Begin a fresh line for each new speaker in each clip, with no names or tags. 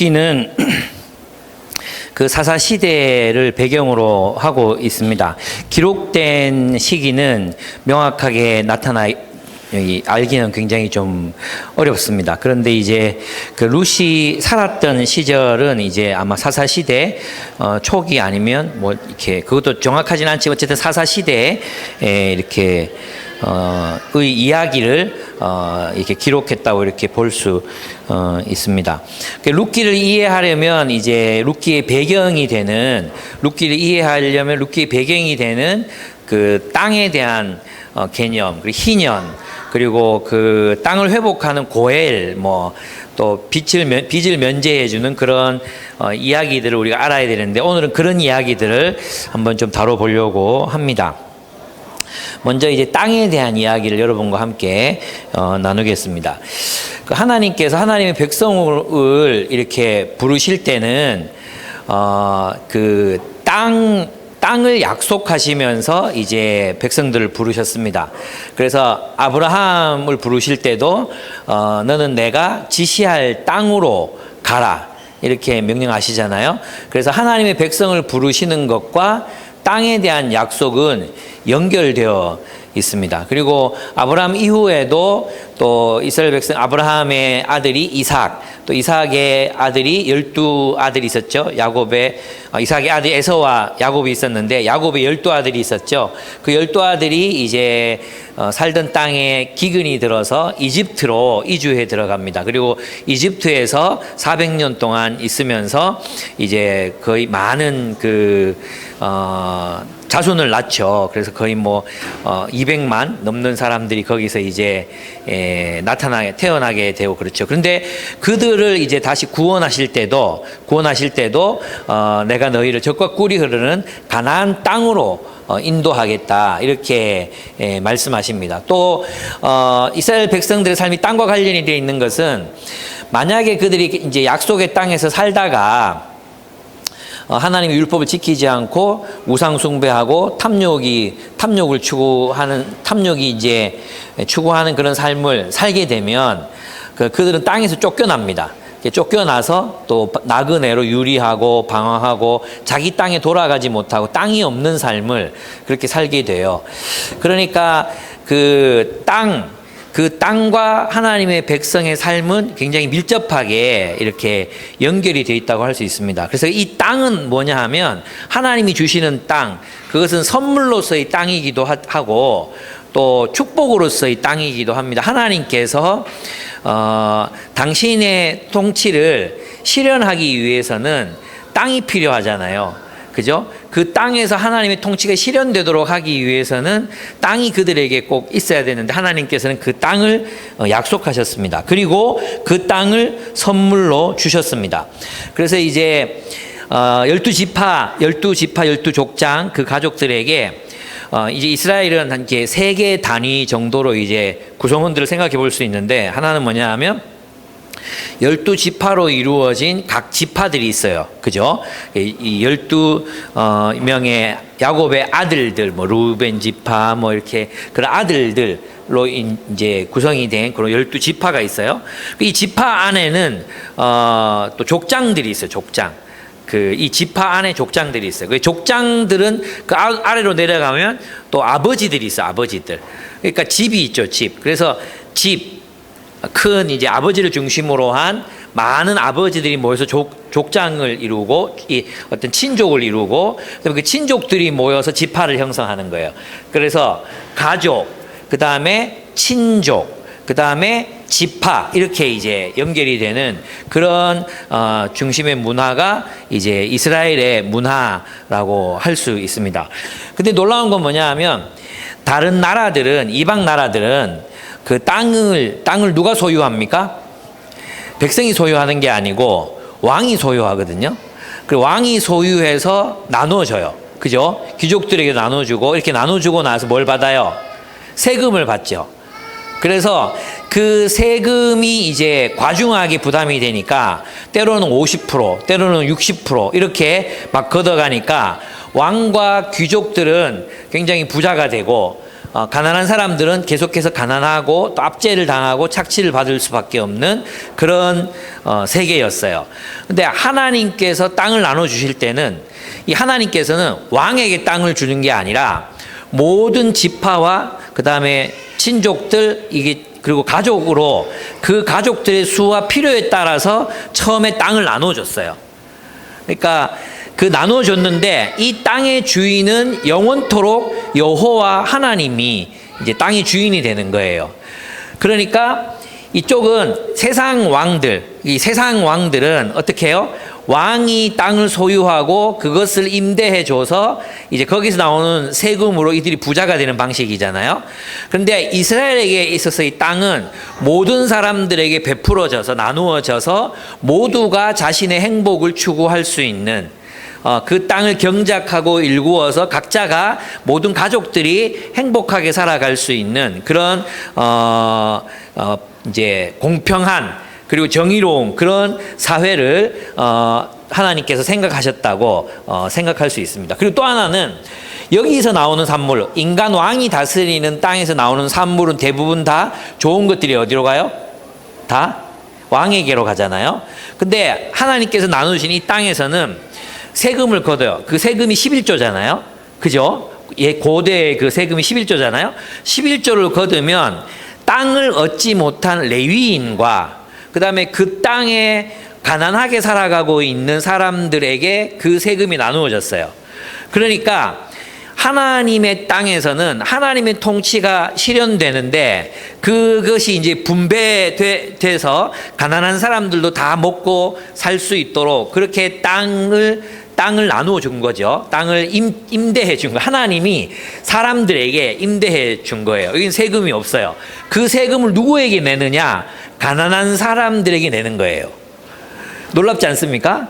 룻기는 그 사사 시대를 배경으로 하고 있습니다. 기록된 시기는 명확하게 여기 알기는 굉장히 좀 어렵습니다. 그런데 이제 그 룻이 살았던 시절은 이제 아마 사사 시대 초기 아니면 뭐 이렇게 그것도 정확하진 않지만 어쨌든 사사 시대에 이렇게 의 이야기를 이렇게 기록했다고 이렇게 볼 수 있습니다. 룻기를 이해하려면 이제 룻기의 배경이 되는 그 땅에 대한 개념, 그리고 희년, 그리고 그 땅을 회복하는 고엘, 뭐 또 빚을 면제해주는 그런 이야기들을 우리가 알아야 되는데 오늘은 그런 이야기들을 한번 좀 다뤄보려고 합니다. 먼저 이제 땅에 대한 이야기를 여러분과 함께 나누겠습니다. 그 하나님께서 하나님의 백성을 이렇게 부르실 때는 그 땅을 약속하시면서 이제 백성들을 부르셨습니다. 그래서 아브라함을 부르실 때도 너는 내가 지시할 땅으로 가라 이렇게 명령하시잖아요. 그래서 하나님의 백성을 부르시는 것과 땅에 대한 약속은 연결되어 있습니다. 그리고 아브라함 이후에도 또 이스라엘 백성 아브라함의 아들이 이삭, 또 이삭의 아들이 12아들이 있었죠. 이삭의 아들 에서와 야곱이 있었는데 야곱의 12아들이 있었죠. 그 12아들이 이제 살던 땅에 기근이 들어서 이집트로 이주해 들어갑니다. 그리고 이집트에서 400년 동안 있으면서 이제 거의 많은 자손을 낳죠. 그래서 거의 200만 넘는 사람들이 거기서 이제 태어나게 되고 그렇죠. 그런데 그들을 이제 다시 구원하실 때도 내가 너희를 적과 꿀이 흐르는 가나안 땅으로 인도하겠다 이렇게 말씀하십니다. 또 이스라엘 백성들의 삶이 땅과 관련이 되어 있는 것은 만약에 그들이 이제 약속의 땅에서 살다가 하나님의 율법을 지키지 않고 우상 숭배하고 탐욕이 추구하는 그런 삶을 살게 되면 그들은 땅에서 쫓겨납니다. 쫓겨나서 또 나그네로 유리하고 방황하고 자기 땅에 돌아가지 못하고 땅이 없는 삶을 그렇게 살게 돼요. 그러니까 그 땅과 하나님의 백성의 삶은 굉장히 밀접하게 이렇게 연결이 되어 있다고 할 수 있습니다. 그래서 이 땅은 뭐냐 하면 하나님이 주시는 땅, 그것은 선물로서의 땅이기도 하고 또 축복으로서의 땅이기도 합니다. 하나님께서 당신의 통치를 실현하기 위해서는 땅이 필요하잖아요. 그죠? 그 땅에서 하나님의 통치가 실현되도록 하기 위해서는 땅이 그들에게 꼭 있어야 되는데 하나님께서는 그 땅을 약속하셨습니다. 그리고 그 땅을 선물로 주셨습니다. 그래서 이제 12지파 12족장 그 가족들에게 이제 이스라엘은 한 3개 단위 정도로 이제 구성원들을 생각해 볼 수 있는데 하나는 뭐냐 하면 12지파로 이루어진 각 지파들이 있어요. 그죠? 이 12명의 야곱의 아들들, 루벤 지파, 이렇게 그런 아들들로 이제 구성이 된 그런 12지파가 있어요. 이 지파 안에는 또 족장들이 있어요. 족장. 이 지파 안에 족장들이 있어요. 그 족장들은 그 아래로 내려가면 또 아버지들이 있어요. 아버지들. 그러니까 집이 있죠. 집. 그래서 큰 이제 아버지를 중심으로 한 많은 아버지들이 모여서 족장을 이루고 이 어떤 친족을 이루고 그다음에 그 친족들이 모여서 지파를 형성하는 거예요. 그래서 가족, 그다음에 친족, 그다음에 지파 이렇게 이제 연결이 되는 그런 중심의 문화가 이제 이스라엘의 문화라고 할 수 있습니다. 근데 놀라운 건 뭐냐 하면 다른 나라들은 이방 나라들은 그 땅을 누가 소유합니까? 백성이 소유하는 게 아니고 왕이 소유하거든요. 그 왕이 소유해서 나눠줘요. 그죠? 귀족들에게 나눠주고 이렇게 나눠주고 나서 뭘 받아요? 세금을 받죠. 그래서 그 세금이 이제 과중하게 부담이 되니까 때로는 50%, 때로는 60% 이렇게 막 걷어가니까 왕과 귀족들은 굉장히 부자가 되고 가난한 사람들은 계속해서 가난하고 또 압제를 당하고 착취를 받을 수밖에 없는 그런 세계였어요. 근데 하나님께서 땅을 나눠 주실 때는 이 하나님께서는 왕에게 땅을 주는 게 아니라 모든 지파와 그다음에 친족들 이게 그리고 가족으로 그 가족들의 수와 필요에 따라서 처음에 땅을 나눠 줬어요. 그러니까 그 나눠줬는데 이 땅의 주인은 영원토록 여호와 하나님이 이제 땅의 주인이 되는 거예요. 그러니까 이쪽은 세상 왕들, 이 세상 왕들은 어떻게 해요? 왕이 땅을 소유하고 그것을 임대해 줘서 이제 거기서 나오는 세금으로 이들이 부자가 되는 방식이잖아요. 그런데 이스라엘에게 있어서 이 땅은 모든 사람들에게 베풀어져서 나누어져서 모두가 자신의 행복을 추구할 수 있는 그 땅을 경작하고 일구어서 각자가 모든 가족들이 행복하게 살아갈 수 있는 그런 이제 공평한 그리고 정의로운 그런 사회를 하나님께서 생각하셨다고 생각할 수 있습니다. 그리고 또 하나는 여기서 나오는 산물, 인간 왕이 다스리는 땅에서 나오는 산물은 대부분 다 좋은 것들이 어디로 가요? 다 왕에게로 가잖아요. 근데 하나님께서 나누신 이 땅에서는 세금을 걷어요. 그 세금이 11조잖아요. 그죠? 예, 고대의 그 세금이 11조잖아요. 11조를 거두면 땅을 얻지 못한 레위인과 그 다음에 그 땅에 가난하게 살아가고 있는 사람들에게 그 세금이 나누어졌어요. 그러니까 하나님의 땅에서는 하나님의 통치가 실현되는데 그것이 이제 분배돼서 가난한 사람들도 다 먹고 살 수 있도록 그렇게 땅을 나누어 준 거죠. 땅을 임대해 준 거. 하나님이 사람들에게 임대해 준 거예요. 여기는 세금이 없어요. 그 세금을 누구에게 내느냐? 가난한 사람들에게 내는 거예요. 놀랍지 않습니까?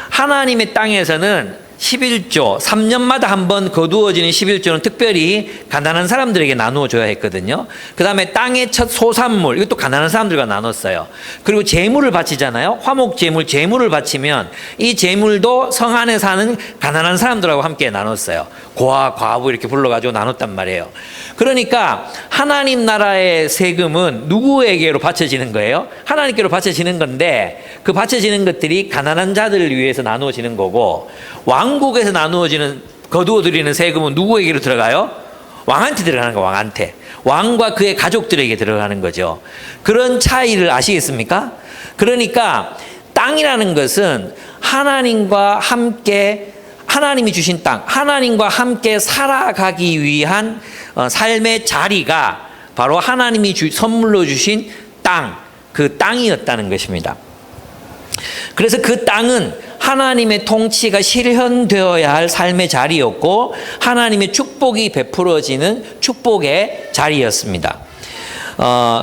하나님의 땅에서는 11조, 3년마다 한 번 거두어지는 11조는 특별히 가난한 사람들에게 나누어 줘야 했거든요. 그 다음에 땅의 첫 소산물, 이것도 가난한 사람들과 나눴어요. 그리고 제물을 바치잖아요. 화목 제물, 제물을 바치면 이 제물도 성 안에 사는 가난한 사람들하고 함께 나눴어요. 고아, 과부 이렇게 불러가지고 나눴단 말이에요. 그러니까 하나님 나라의 세금은 누구에게로 바쳐지는 거예요? 하나님께로 바쳐지는 건데 그 바쳐지는 것들이 가난한 자들을 위해서 나누어지는 거고 왕국에서 나누어지는 거두어들이는 세금은 누구에게로 들어가요? 왕한테 들어가는 거예요. 왕한테. 왕과 그의 가족들에게 들어가는 거죠. 그런 차이를 아시겠습니까? 그러니까 땅이라는 것은 하나님과 함께 하나님이 주신 땅, 하나님과 함께 살아가기 위한 삶의 자리가 바로 하나님이 선물로 주신 땅, 그 땅이었다는 것입니다. 그래서 그 땅은 하나님의 통치가 실현되어야 할 삶의 자리였고 하나님의 축복이 베풀어지는 축복의 자리였습니다.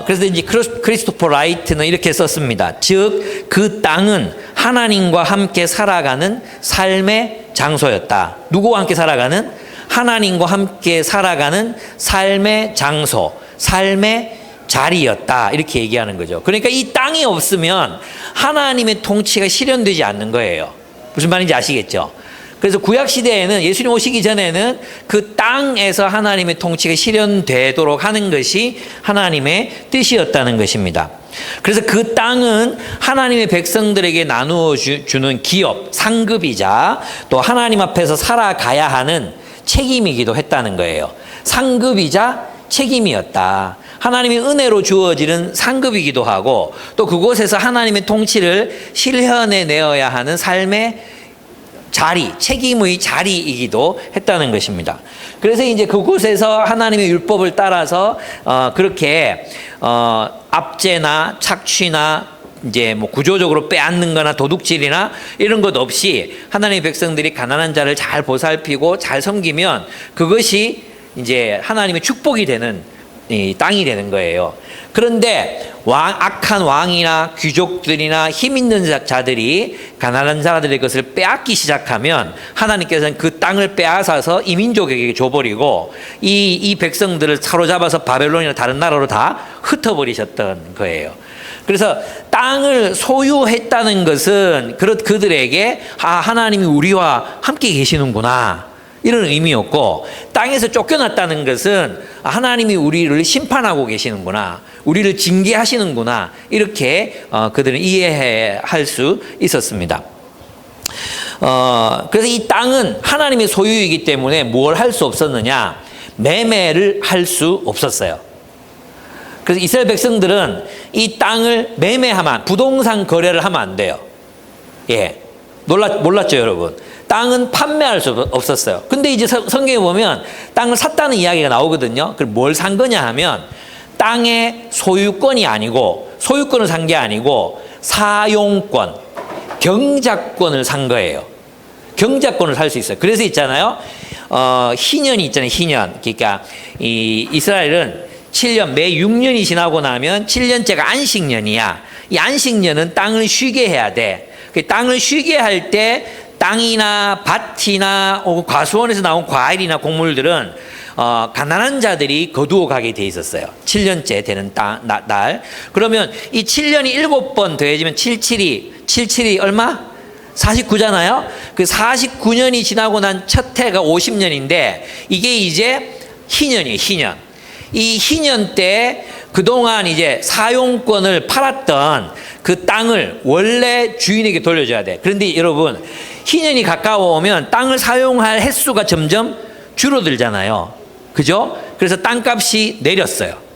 그래서 이제 크리스토퍼 라이트는 이렇게 썼습니다. 즉, 그 땅은 하나님과 함께 살아가는 삶의 장소였다. 누구와 함께 살아가는? 하나님과 함께 살아가는 삶의 장소, 삶의 자리였다. 이렇게 얘기하는 거죠. 그러니까 이 땅이 없으면 하나님의 통치가 실현되지 않는 거예요. 무슨 말인지 아시겠죠? 그래서 구약시대에는 예수님 오시기 전에는 그 땅에서 하나님의 통치가 실현되도록 하는 것이 하나님의 뜻이었다는 것입니다. 그래서 그 땅은 하나님의 백성들에게 나누어 주는 기업, 상급이자 또 하나님 앞에서 살아가야 하는 책임이기도 했다는 거예요. 상급이자 책임이었다. 하나님의 은혜로 주어지는 상급이기도 하고 또 그곳에서 하나님의 통치를 실현해 내어야 하는 삶의 자리, 책임의 자리이기도 했다는 것입니다. 그래서 이제 그곳에서 하나님의 율법을 따라서 그렇게 압제나 착취나 이제 뭐 구조적으로 빼앗는 거나 도둑질이나 이런 것 없이 하나님의 백성들이 가난한 자를 잘 보살피고 잘 섬기면 그것이 이제 하나님의 축복이 되는 이 땅이 되는 거예요. 그런데 악한 왕이나 귀족들이나 힘 있는 자들이 가난한 자들의 것을 빼앗기 시작하면 하나님께서는 그 땅을 빼앗아서 이민족에게 줘버리고 이 백성들을 사로잡아서 바벨론이나 다른 나라로 다 흩어버리셨던 거예요. 그래서 땅을 소유했다는 것은 그들에게 하나님이 우리와 함께 계시는구나 이런 의미였고, 땅에서 쫓겨났다는 것은 하나님이 우리를 심판하고 계시는구나, 우리를 징계하시는구나, 이렇게 그들은 이해할 수 있었습니다. 그래서 이 땅은 하나님의 소유이기 때문에 뭘 할 수 없었느냐? 매매를 할 수 없었어요. 그래서 이스라엘 백성들은 이 땅을 매매하면, 부동산 거래를 하면 안 돼요. 예. 몰랐죠, 여러분? 땅은 판매할 수 없었어요. 근데 이제 성경에 보면 땅을 샀다는 이야기가 나오거든요. 그럼 뭘 산 거냐 하면, 땅의 소유권이 아니고, 소유권을 산 게 아니고, 사용권, 경작권을 산 거예요. 경작권을 살 수 있어요. 그래서 있잖아요. 희년이 있잖아요. 희년. 그러니까 이 이스라엘은 7년, 매 6년이 지나고 나면 7년째가 안식년이야. 이 안식년은 땅을 쉬게 해야 돼. 그 땅을 쉬게 할 때 땅이나 밭이나 과수원에서 나온 과일이나 곡물들은 가난한 자들이 거두어 가게 돼 있었어요. 7년째 되는 날. 그러면 이 7년이 7번 더해지면 77이 얼마? 49잖아요. 그 49년이 지나고 난 첫 해가 50년인데, 이게 이제 희년이에요. 희년. 이 희년 때 그동안 이제 사용권을 팔았던 그 땅을 원래 주인에게 돌려줘야 돼. 그런데 여러분, 희년이 가까워오면 땅을 사용할 횟수가 점점 줄어들잖아요. 그죠? 그래서 땅값이 내렸어요.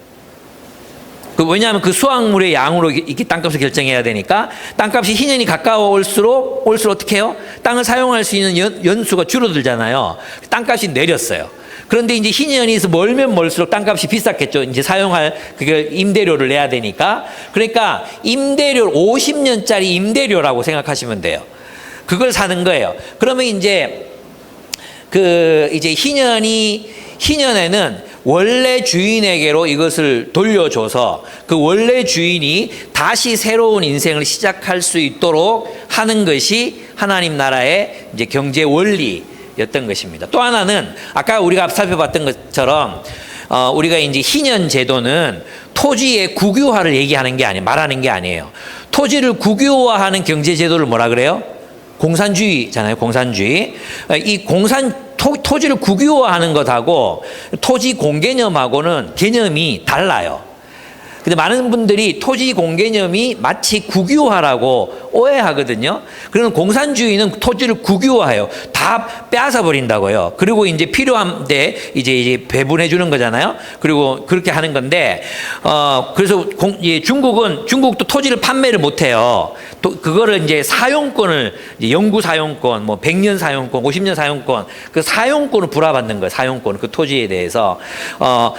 왜냐하면 그 수확물의 양으로 이렇게 땅값을 결정해야 되니까, 땅값이 희년이 가까워올수록 어떻게 해요? 땅을 사용할 수 있는 연수가 줄어들잖아요. 땅값이 내렸어요. 그런데 이제 희년이 멀면 멀수록 땅값이 비쌌겠죠. 이제 사용할 그걸 임대료를 내야 되니까. 그러니까 임대료, 50년짜리 임대료라고 생각하시면 돼요. 그걸 사는 거예요. 그러면 이제 이제 희년에는 원래 주인에게로 이것을 돌려줘서 그 원래 주인이 다시 새로운 인생을 시작할 수 있도록 하는 것이 하나님 나라의 이제 경제 원리였던 것입니다. 또 하나는 아까 우리가 살펴봤던 것처럼 우리가 이제 희년 제도는 토지의 국유화를 얘기하는 게 아니에요. 말하는 게 아니에요. 토지를 국유화하는 경제 제도를 뭐라 그래요? 공산주의잖아요. 공산주의. 이 토지를 국유화하는 것하고 토지 공개념하고는 개념이 달라요. 근데 많은 분들이 토지 공개념이 마치 국유화라고 오해하거든요. 그러면 공산주의는 토지를 국유화해요. 다 빼앗아 버린다고요. 그리고 이제 필요한데 이제 배분해 주는 거잖아요. 그리고 그렇게 하는 건데, 그래서 중국도 토지를 판매를 못 해요. 또 그거를 이제 사용권을, 이제 영구 사용권, 뭐 100년 사용권, 50년 사용권, 그 사용권을 불화받는 거예요. 사용권, 그 토지에 대해서.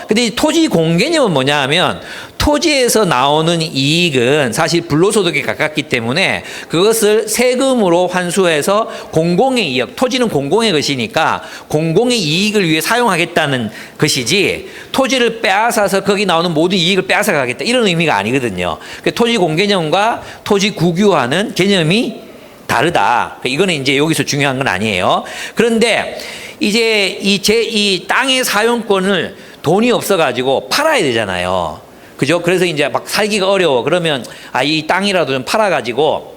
근데 이 토지 공개념은 뭐냐 하면, 토지에서 나오는 이익은 사실 불로소득에 가깝기 때문에 그것을 세금으로 환수해서 공공의 이익, 토지는 공공의 것이니까 공공의 이익을 위해 사용하겠다는 것이지, 토지를 빼앗아서 거기 나오는 모든 이익을 빼앗아 가겠다, 이런 의미가 아니거든요. 토지 공개념과 토지 국유화는 개념이 다르다. 이거는 이제 여기서 중요한 건 아니에요. 그런데 이제 이 땅의 사용권을 돈이 없어가지고 팔아야 되잖아요. 그죠? 그래서 이제 막 살기가 어려워. 그러면 이 땅이라도 좀 팔아가지고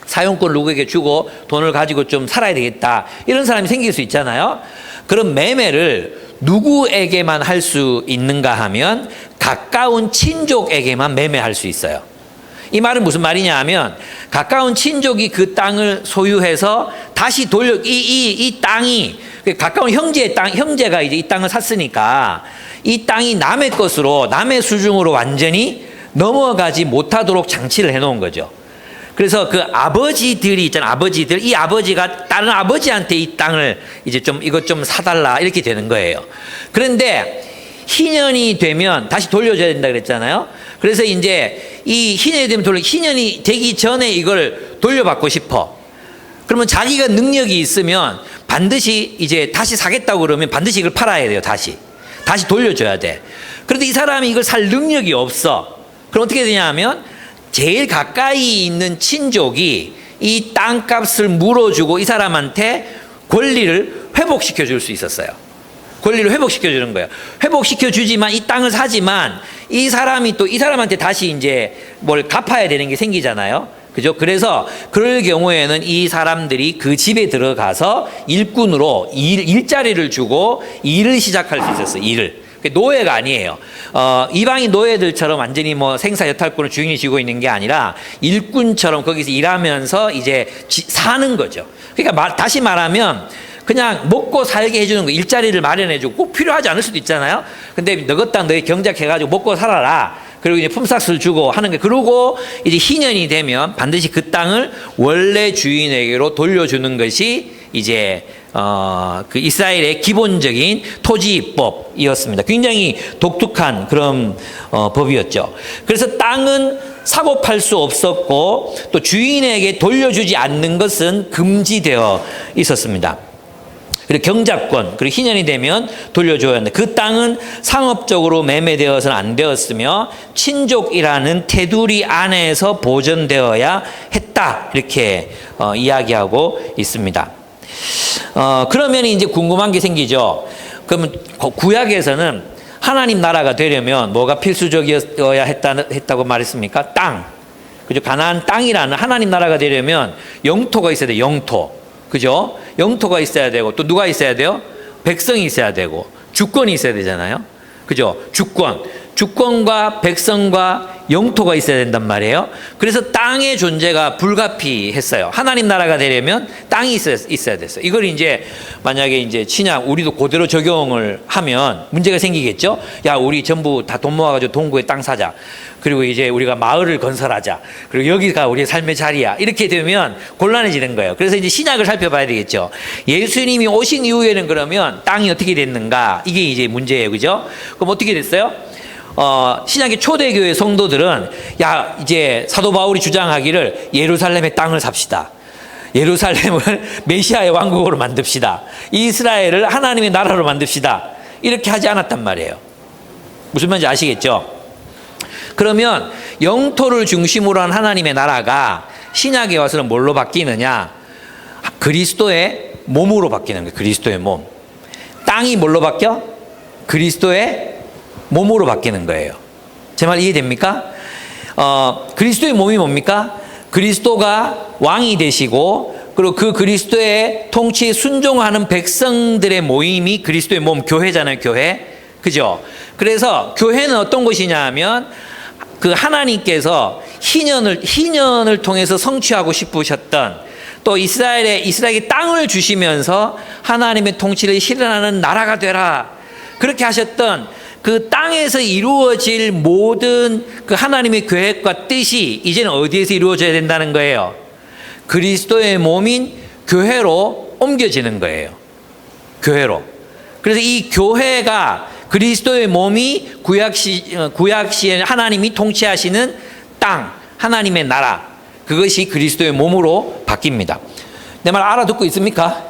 사용권 누구에게 주고 돈을 가지고 좀 살아야 되겠다, 이런 사람이 생길 수 있잖아요. 그럼 매매를 누구에게만 할 수 있는가 하면 가까운 친족에게만 매매할 수 있어요. 이 말은 무슨 말이냐 하면, 가까운 친족이 그 땅을 소유해서 다시 이 땅이 가까운 형제가 이제 이 땅을 샀으니까 이 땅이 남의 것으로, 남의 수중으로 완전히 넘어가지 못하도록 장치를 해놓은 거죠. 그래서 그 아버지들이 있잖아요. 이 아버지가 다른 아버지한테 이 땅을 이제 이것 좀 사달라, 이렇게 되는 거예요. 그런데 희년이 되면 다시 돌려줘야 된다 그랬잖아요. 그래서 이제 이 희년이 되면 희년이 되기 전에 이걸 돌려받고 싶어. 그러면 자기가 능력이 있으면 반드시 이제 다시 사겠다고 그러면 반드시 이걸 팔아야 돼요. 다시 돌려줘야 돼. 그런데 이 사람이 이걸 살 능력이 없어. 그럼 어떻게 되냐 하면, 제일 가까이 있는 친족이 이 땅값을 물어주고 이 사람한테 권리를 회복시켜 줄 수 있었어요. 권리를 회복시켜 주는 거예요. 회복시켜 주지만, 이 땅을 사지만 이 사람이 또 이 사람한테 다시 이제 뭘 갚아야 되는 게 생기잖아요. 그죠? 그래서 그럴 경우에는 이 사람들이 그 집에 들어가서 일꾼으로 일자리를 주고 일을 시작할 수 있었어요. 일을. 노예가 아니에요. 이방인 노예들처럼 완전히 뭐 생사 여탈권을 주인이 쥐고 있는 게 아니라 일꾼처럼 거기서 일하면서 이제 사는 거죠. 그러니까 다시 말하면 그냥 먹고 살게 해주는 거, 일자리를 마련해주고 꼭 필요하지 않을 수도 있잖아요. 근데 너희 땅 너희 경작해가지고 먹고 살아라. 그리고 이제 품삯을 주고 하는 게, 그러고 이제 희년이 되면 반드시 그 땅을 원래 주인에게로 돌려주는 것이 이제 그 이스라엘의 기본적인 토지법이었습니다. 굉장히 독특한 그런 법이었죠. 그래서 땅은 사고 팔 수 없었고 또 주인에게 돌려주지 않는 것은 금지되어 있었습니다. 그리고 경작권, 그리고 희년이 되면 돌려줘야 한다. 그 땅은 상업적으로 매매되어서는 안 되었으며 친족이라는 테두리 안에서 보존되어야 했다. 이렇게 이야기하고 있습니다. 그러면 이제 궁금한 게 생기죠. 그러면 구약에서는 하나님 나라가 되려면 뭐가 필수적이어야 했다고 말했습니까? 땅. 그죠? 가나안 땅이라는 하나님 나라가 되려면 영토가 있어야 돼요. 영토. 그죠? 영토가 있어야 되고 또 누가 있어야 돼요? 백성이 있어야 되고 주권이 있어야 되잖아요. 그죠? 주권과 백성과 영토가 있어야 된단 말이에요. 그래서 땅의 존재가 불가피했어요. 하나님 나라가 되려면 땅이 있어야 됐어요. 이걸 이제 만약에 이제 친약 우리도 그대로 적용을 하면 문제가 생기겠죠. 야, 우리 전부 다 돈 모아가지고 동구에 땅 사자. 그리고 이제 우리가 마을을 건설하자. 그리고 여기가 우리의 삶의 자리야. 이렇게 되면 곤란해지는 거예요. 그래서 이제 신약을 살펴봐야 되겠죠. 예수님이 오신 이후에는 그러면 땅이 어떻게 됐는가? 이게 이제 문제예요. 그죠? 그럼 어떻게 됐어요? 신약의 초대교회 성도들은 야, 이제 사도 바울이 주장하기를 예루살렘의 땅을 삽시다. 예루살렘을 메시아의 왕국으로 만듭시다. 이스라엘을 하나님의 나라로 만듭시다. 이렇게 하지 않았단 말이에요. 무슨 말인지 아시겠죠? 그러면 영토를 중심으로 한 하나님의 나라가 신약에 와서는 뭘로 바뀌느냐? 그리스도의 몸으로 바뀌는 거예요. 그리스도의 몸. 땅이 뭘로 바뀌어? 그리스도의 몸으로 바뀌는 거예요. 제 말 이해됩니까? 그리스도의 몸이 뭡니까? 그리스도가 왕이 되시고 그리고 그 그리스도의 통치에 순종하는 백성들의 모임이 그리스도의 몸, 교회잖아요. 교회. 그죠? 그래서 교회는 어떤 곳이냐 하면 그 하나님께서 희년을 통해서 성취하고 싶으셨던 또 이스라엘에게 땅을 주시면서 하나님의 통치를 실현하는 나라가 되라. 그렇게 하셨던 그 땅에서 이루어질 모든 그 하나님의 계획과 뜻이 이제는 어디에서 이루어져야 된다는 거예요? 그리스도의 몸인 교회로 옮겨지는 거예요. 교회로. 그래서 이 교회가 그리스도의 몸이 구약시에 하나님이 통치하시는 땅, 하나님의 나라, 그것이 그리스도의 몸으로 바뀝니다. 내 말 알아듣고 있습니까?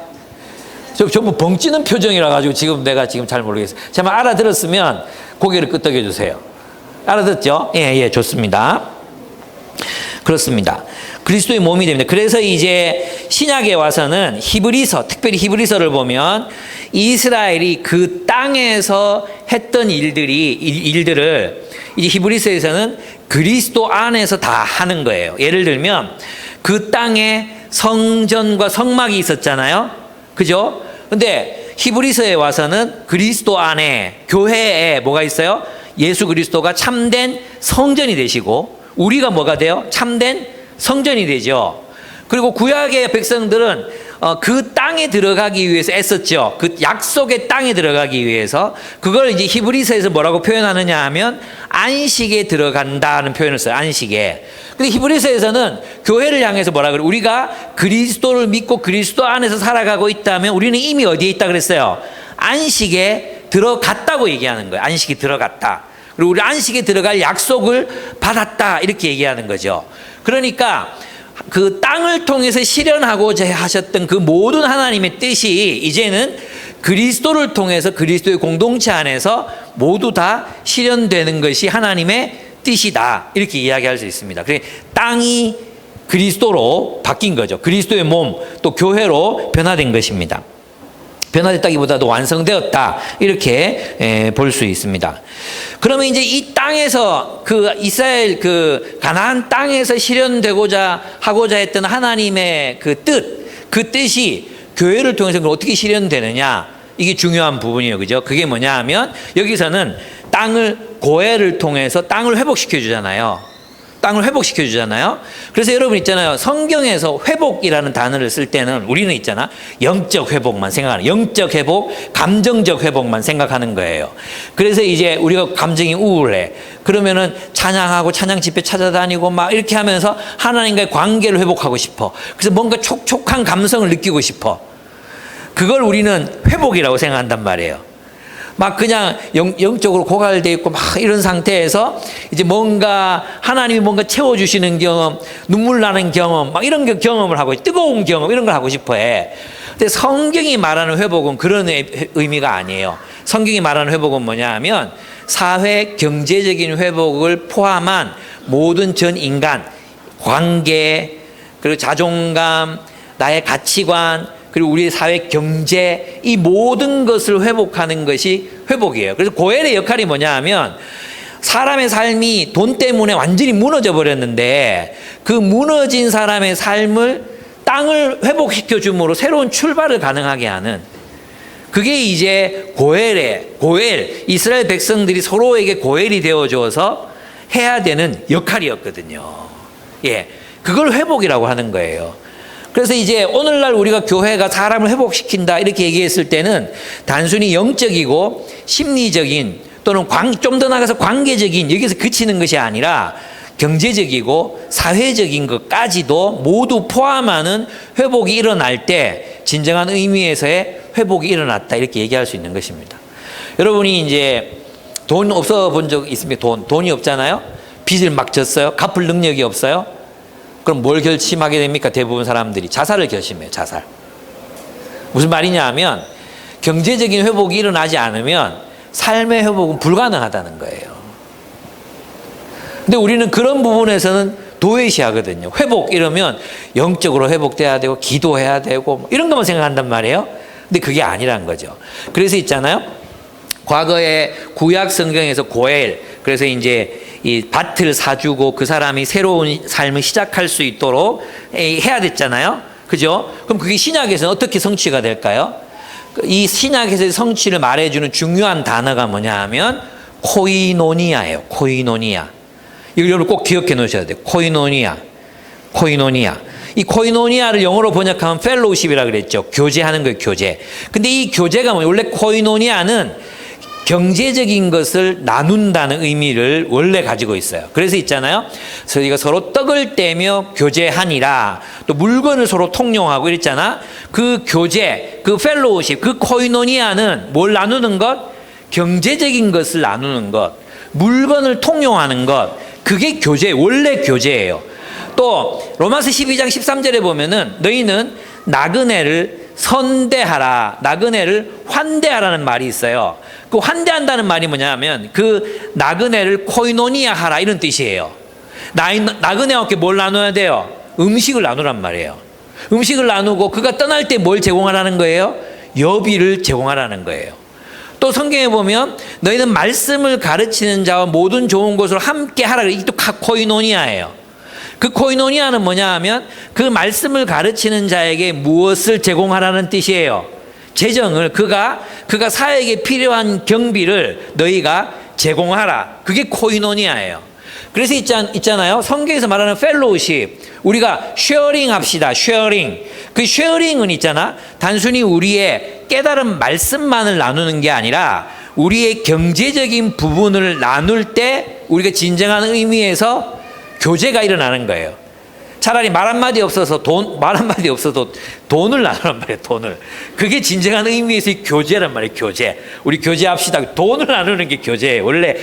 전부 벙찌는 표정이라 가지고 지금 내가 잘 모르겠어요. 제 말 알아들었으면 고개를 끄덕여 주세요. 알아듣죠? 예, 좋습니다. 그렇습니다. 그리스도의 몸이 됩니다. 그래서 이제 신약에 와서는 특별히 히브리서를 보면 이스라엘이 그 땅에서 했던 일들을 이제 히브리서에서는 그리스도 안에서 다 하는 거예요. 예를 들면 그 땅에 성전과 성막이 있었잖아요. 그죠? 근데 히브리서에 와서는 그리스도 안에 교회에 뭐가 있어요? 예수 그리스도가 참된 성전이 되시고 우리가 뭐가 돼요? 참된 성전이 되죠. 그리고 구약의 백성들은 그 땅에 들어가기 위해서 애썼죠. 그 약속의 땅에 들어가기 위해서. 그걸 이제 히브리서에서 뭐라고 표현하느냐 하면 안식에 들어간다는 표현을 써요. 안식에. 근데 히브리서에서는 교회를 향해서 뭐라 그래요? 우리가 그리스도를 믿고 그리스도 안에서 살아가고 있다면 우리는 이미 어디에 있다 그랬어요? 안식에 들어갔다고 얘기하는 거예요. 안식에 들어갔다. 그리고 우리 안식에 들어갈 약속을 받았다. 이렇게 얘기하는 거죠. 그러니까 그 땅을 통해서 실현하고자 하셨던 그 모든 하나님의 뜻이 이제는 그리스도를 통해서 그리스도의 공동체 안에서 모두 다 실현되는 것이 하나님의 뜻이다. 이렇게 이야기할 수 있습니다. 그래서 땅이 그리스도로 바뀐 거죠. 그리스도의 몸, 또 교회로 변화된 것입니다. 변화됐다기보다도 완성되었다 이렇게 볼 수 있습니다. 그러면 이제 이 땅에서 그 이스라엘 그 가나안 땅에서 실현되고자 하고자 했던 하나님의 그 뜻이 교회를 통해서 어떻게 실현되느냐 이게 중요한 부분이에요, 그죠? 그게 뭐냐 하면 여기서는 고해를 통해서 땅을 회복시켜 주잖아요. 땅을 회복시켜 주잖아요. 그래서 여러분 있잖아요. 성경에서 회복이라는 단어를 쓸 때는 우리는 있잖아. 영적 회복만 생각하는, 영적 회복, 감정적 회복만 생각하는 거예요. 그래서 이제 우리가 감정이 우울해. 그러면은 찬양하고 찬양 집회 찾아다니고 막 이렇게 하면서 하나님과의 관계를 회복하고 싶어. 그래서 뭔가 촉촉한 감성을 느끼고 싶어. 그걸 우리는 회복이라고 생각한단 말이에요. 막 그냥 영적으로 고갈돼 있고 막 이런 상태에서 이제 뭔가 하나님이 뭔가 채워주시는 경험, 눈물 나는 경험, 막 이런 경험을 하고 뜨거운 경험 이런 걸 하고 싶어해. 근데 성경이 말하는 회복은 그런 의미가 아니에요. 성경이 말하는 회복은 뭐냐 하면 사회 경제적인 회복을 포함한 모든 전 인간 관계 그리고 자존감, 나의 가치관 그리고 우리의 사회 경제 이 모든 것을 회복하는 것이 회복이에요. 그래서 고엘의 역할이 뭐냐 하면 사람의 삶이 돈 때문에 완전히 무너져 버렸는데 그 무너진 사람의 삶을 땅을 회복시켜 줌으로 새로운 출발을 가능하게 하는 그게 이제 고엘 이스라엘 백성들이 서로에게 고엘이 되어줘서 해야 되는 역할이었거든요. 예, 그걸 회복이라고 하는 거예요. 그래서 이제 오늘날 우리가 교회가 사람을 회복시킨다 이렇게 얘기했을 때는 단순히 영적이고 심리적인 또는 좀 더 나가서 관계적인 여기서 그치는 것이 아니라 경제적이고 사회적인 것까지도 모두 포함하는 회복이 일어날 때 진정한 의미에서의 회복이 일어났다 이렇게 얘기할 수 있는 것입니다. 여러분이 이제 돈 없어 본 적 있습니까? 돈이 없잖아요. 빚을 막 졌어요. 갚을 능력이 없어요. 그럼 뭘 결심하게 됩니까? 대부분 사람들이 자살을 결심해요. 자살. 무슨 말이냐 하면 경제적인 회복이 일어나지 않으면 삶의 회복은 불가능하다는 거예요. 근데 우리는 그런 부분에서는 도외시하거든요. 회복 이러면 영적으로 회복돼야 되고 기도해야 되고 뭐 이런 것만 생각한단 말이에요. 근데 그게 아니란 거죠. 그래서 있잖아요. 과거에 구약 성경에서 고엘 그래서 이제 이 밭을 사주고 그 사람이 새로운 삶을 시작할 수 있도록 해야 됐잖아요. 그죠? 그럼 그게 신약에서는 어떻게 성취가 될까요? 이 신약에서의 성취를 말해주는 중요한 단어가 뭐냐 하면 코이노니아예요. 코이노니아. 이걸 여러분 꼭 기억해 놓으셔야 돼요. 코이노니아. 이 코이노니아를 영어로 번역하면 펠로우십이라고 그랬죠. 교제하는 거예요. 교제. 근데 이 교제가 뭐예요? 원래 코이노니아는 경제적인 것을 나눈다는 의미를 원래 가지고 있어요. 그래서 있잖아요. 저희가 서로 떡을 떼며 교제하니라. 또 물건을 서로 통용하고 이랬잖아. 그 교제, 그 펠로우십, 그 코이노니아는 뭘 나누는 것? 경제적인 것을 나누는 것. 물건을 통용하는 것. 그게 교제, 원래 교제예요. 또 로마서 12장 13절에 보면은 너희는 나그네를 선대하라. 나그네를 환대하라는 말이 있어요. 그 환대한다는 말이 뭐냐면 그 나그네를 코이노니아 하라 이런 뜻이에요. 나그네와 함께 뭘 나눠야 돼요? 음식을 나누란 말이에요. 음식을 나누고 그가 떠날 때 뭘 제공하라는 거예요? 여비를 제공하라는 거예요. 또 성경에 보면 너희는 말씀을 가르치는 자와 모든 좋은 것으로 함께 하라. 이게 또 코이노니아예요. 그 코이노니아는 뭐냐 하면 그 말씀을 가르치는 자에게 무엇을 제공하라는 뜻이에요. 재정을 그가 사회에 필요한 경비를 너희가 제공하라. 그게 코이노니아예요. 그래서 있잖아요. 성경에서 말하는 펠로우십 우리가 쉐어링 합시다. 쉐어링. 그 쉐어링은 있잖아. 단순히 우리의 깨달은 말씀만을 나누는 게 아니라 우리의 경제적인 부분을 나눌 때 우리가 진정한 의미에서 교제가 일어나는 거예요. 차라리 말 한마디 없어도 돈을 나누란 말이에요. 돈을. 그게 진정한 의미에서의 교제란 말이에요. 교제. 우리 교제합시다. 돈을 나누는 게 교제예요. 원래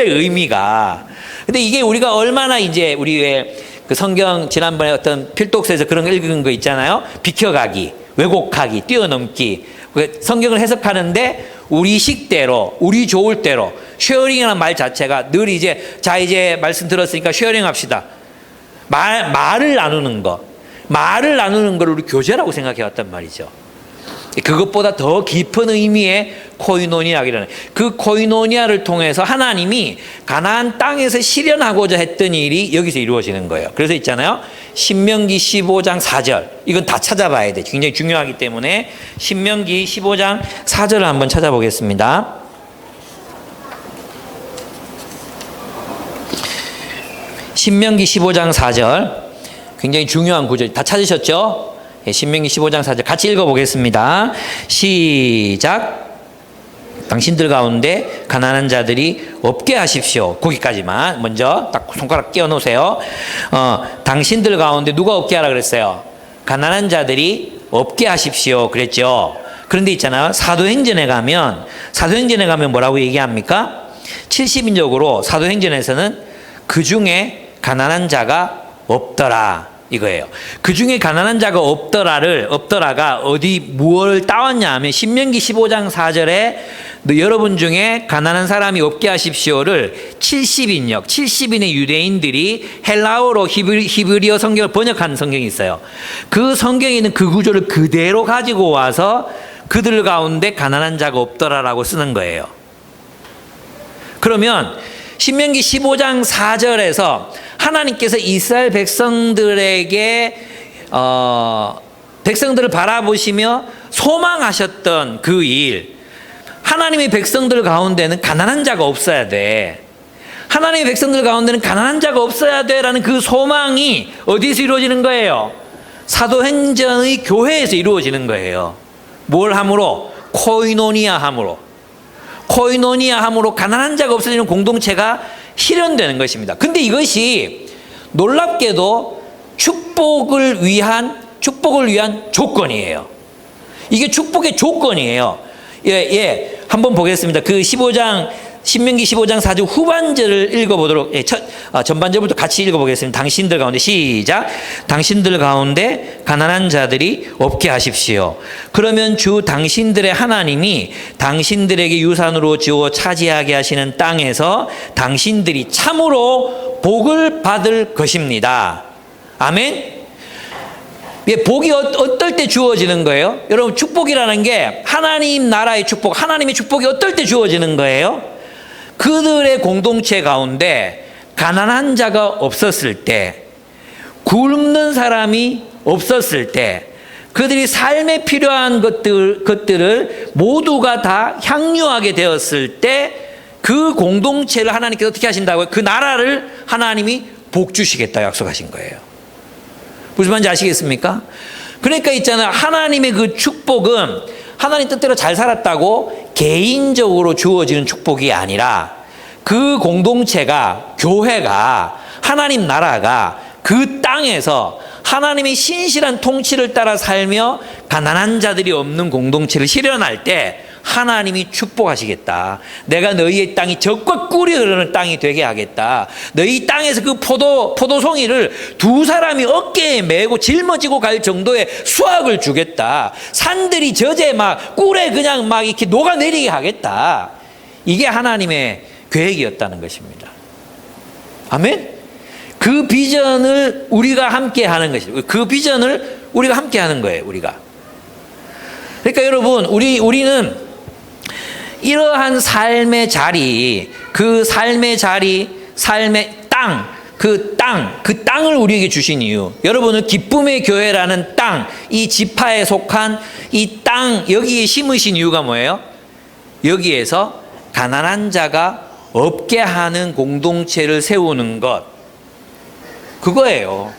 의미가. 근데 이게 우리가 얼마나 이제 우리의 그 성경 지난번에 어떤 필독서에서 그런 거 읽은 거 있잖아요. 비켜가기, 왜곡하기, 뛰어넘기. 성경을 해석하는데 우리 식대로, 우리 좋을 대로 쉐어링이라는 말 자체가 늘 이제 말씀 들었으니까 쉐어링 합시다. 말을 나누는 거. 말을 나누는 걸 우리 교제라고 생각해 왔단 말이죠. 그것보다 더 깊은 의미의 코이노니아라는, 그 코이노니아를 통해서 하나님이 가나안 땅에서 실현하고자 했던 일이 여기서 이루어지는 거예요. 그래서 있잖아요, 신명기 15장 4절, 이건 다 찾아봐야 돼. 굉장히 중요하기 때문에 신명기 15장 4절을 한번 찾아보겠습니다. 신명기 15장 4절, 굉장히 중요한 구절, 다 찾으셨죠? 신명기 15장 4절 같이 읽어보겠습니다. 시작. 당신들 가운데 가난한 자들이 없게 하십시오. 거기까지만 먼저 딱 손가락 끼워 놓으세요. 당신들 가운데 누가 없게 하라 그랬어요? 가난한 자들이 없게 하십시오 그랬죠. 그런데 있잖아요, 사도행전에 가면 뭐라고 얘기합니까? 70인적으로 사도행전에서는 그 중에 가난한 자가 없더라 이거예요. 그 중에 가난한 자가 없더라가 어디 무엇을 따왔냐 하면 신명기 15장 4절에 여러분 중에 가난한 사람이 없게 하십시오를 70인의 유대인들이 헬라어로 히브리어 성경을 번역한 성경이 있어요. 그 성경에 있는 그 구조를 그대로 가지고 와서 그들 가운데 가난한 자가 없더라라고 쓰는 거예요. 그러면 신명기 15장 4절에서 하나님께서 이스라엘 백성들에게 백성들을 바라보시며 소망하셨던 그 일, 하나님의 백성들 가운데는 가난한 자가 없어야 돼. 하나님의 백성들 가운데는 가난한 자가 없어야 돼라는 그 소망이 어디서 이루어지는 거예요? 사도행전의 교회에서 이루어지는 거예요. 뭘 함으로? 코이노니아 함으로. 코이노니아 함으로 가난한 자가 없어지는 공동체가 실현되는 것입니다. 근데 이것이 놀랍게도 축복을 위한 조건이에요. 이게 축복의 조건이에요. 한번 보겠습니다. 그 신명기 15장 4절 후반절을 읽어보도록, 전반절부터 같이 읽어보겠습니다. 당신들 가운데, 시작. 당신들 가운데 가난한 자들이 없게 하십시오. 그러면 주 당신들의 하나님이 당신들에게 유산으로 주어 차지하게 하시는 땅에서 당신들이 참으로 복을 받을 것입니다. 아멘. 복이 어떨 때 주어지는 거예요? 여러분, 축복이라는 게 하나님 나라의 축복, 하나님의 축복이 어떨 때 주어지는 거예요? 그들의 공동체 가운데 가난한 자가 없었을 때, 굶는 사람이 없었을 때, 그들이 삶에 필요한 것들을 모두가 다 향유하게 되었을 때 그 공동체를 하나님께서 어떻게 하신다고요? 그 나라를 하나님이 복 주시겠다 약속하신 거예요. 무슨 말인지 아시겠습니까? 그러니까 있잖아요, 하나님의 그 축복은 하나님 뜻대로 잘 살았다고 개인적으로 주어지는 축복이 아니라 그 공동체가, 교회가, 하나님 나라가 그 땅에서 하나님의 신실한 통치를 따라 살며 가난한 자들이 없는 공동체를 실현할 때 하나님이 축복하시겠다. 내가 너희의 땅이 젖과 꿀이 흐르는 땅이 되게 하겠다. 너희 땅에서 그 포도송이를 두 사람이 어깨에 메고 짊어지고 갈 정도의 수확을 주겠다. 산들이 젖에 막 꿀에 그냥 막 이렇게 녹아내리게 하겠다. 이게 하나님의 계획이었다는 것입니다. 아멘? 그 비전을 우리가 함께 하는 것이죠. 그 비전을 우리가 함께 하는 거예요, 우리가. 그러니까 여러분, 우리는 이러한 삶의 자리, 그 삶의 자리, 삶의 땅, 그 땅을 우리에게 주신 이유. 여러분은 기쁨의 교회라는 땅, 이 지파에 속한 이 땅, 여기에 심으신 이유가 뭐예요? 여기에서 가난한 자가 없게 하는 공동체를 세우는 것. 그거예요.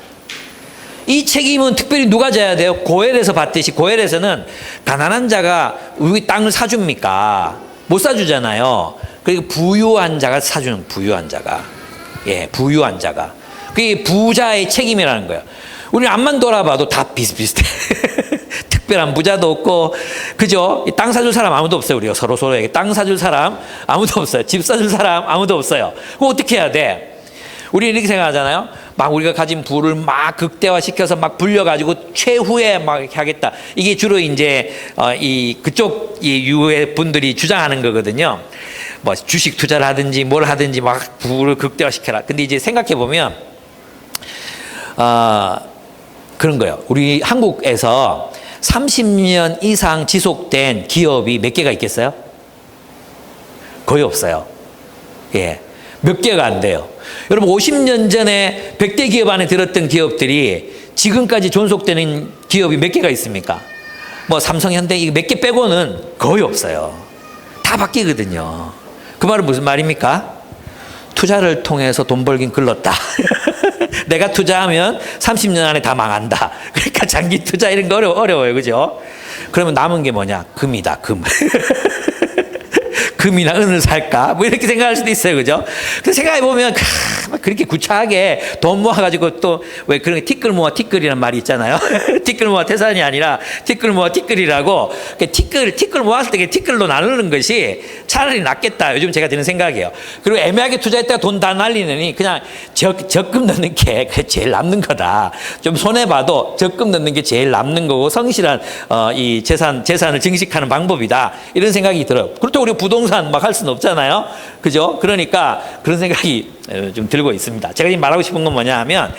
이 책임은 특별히 누가 져야 돼요? 고엘에서 받듯이, 고엘에서는 가난한 자가 우리 땅을 사줍니까? 못 사주잖아요. 그리고 부유한 자가 사주는, 부유한 자가. 그게 부자의 책임이라는 거예요. 우리는 앞만 돌아봐도 다 비슷비슷해. 특별한 부자도 없고, 그죠? 땅 사줄 사람 아무도 없어요. 우리가 서로에게 땅 사줄 사람 아무도 없어요. 집 사줄 사람 아무도 없어요. 그럼 어떻게 해야 돼? 우리 이렇게 생각하잖아요. 막 우리가 가진 부를 막 극대화시켜서 막 불려가지고 최후에 막 이렇게 하겠다. 이게 주로 이제 그쪽 유해 분들이 주장하는 거거든요. 뭐 주식 투자를 하든지 뭘 하든지 막 부를 극대화시켜라. 근데 이제 생각해 보면 그런 거예요. 우리 한국에서 30년 이상 지속된 기업이 몇 개가 있겠어요? 거의 없어요. 예. 몇 개가 안 돼요. 여러분 50년 전에 100대 기업 안에 들었던 기업들이 지금까지 존속되는 기업이 몇 개가 있습니까? 뭐 삼성, 현대 몇 개 빼고는 거의 없어요. 다 바뀌거든요. 그 말은 무슨 말입니까? 투자를 통해서 돈 벌긴 글렀다. 내가 투자하면 30년 안에 다 망한다. 그러니까 장기 투자 이런 거 어려워요. 그죠? 그러면 남은 게 뭐냐? 금이다, 금. 금이나 은을 살까? 뭐 이렇게 생각할 수도 있어요. 그죠? 그 생각해보면, 그렇게 구차하게 돈 모아가지고 또, 왜 그런 티끌 모아 티끌이라는 말이 있잖아요. 티끌 모아 태산이 아니라 티끌 모아 티끌이라고. 티끌 모았을 때 티끌로 나누는 것이 차라리 낫겠다. 요즘 제가 드는 생각이에요. 그리고 애매하게 투자했다가 돈 다 날리느니 그냥 적금 넣는 게 제일 남는 거다. 좀 손해봐도 적금 넣는 게 제일 남는 거고 성실한, 이 재산을 증식하는 방법이다. 이런 생각이 들어요. 그렇다고 우리 부동산 막 할 수는 없잖아요. 그죠? 그러니까 그런 생각이 좀 들고 있습니다. 제가 지금 말하고 싶은 건 뭐냐 하면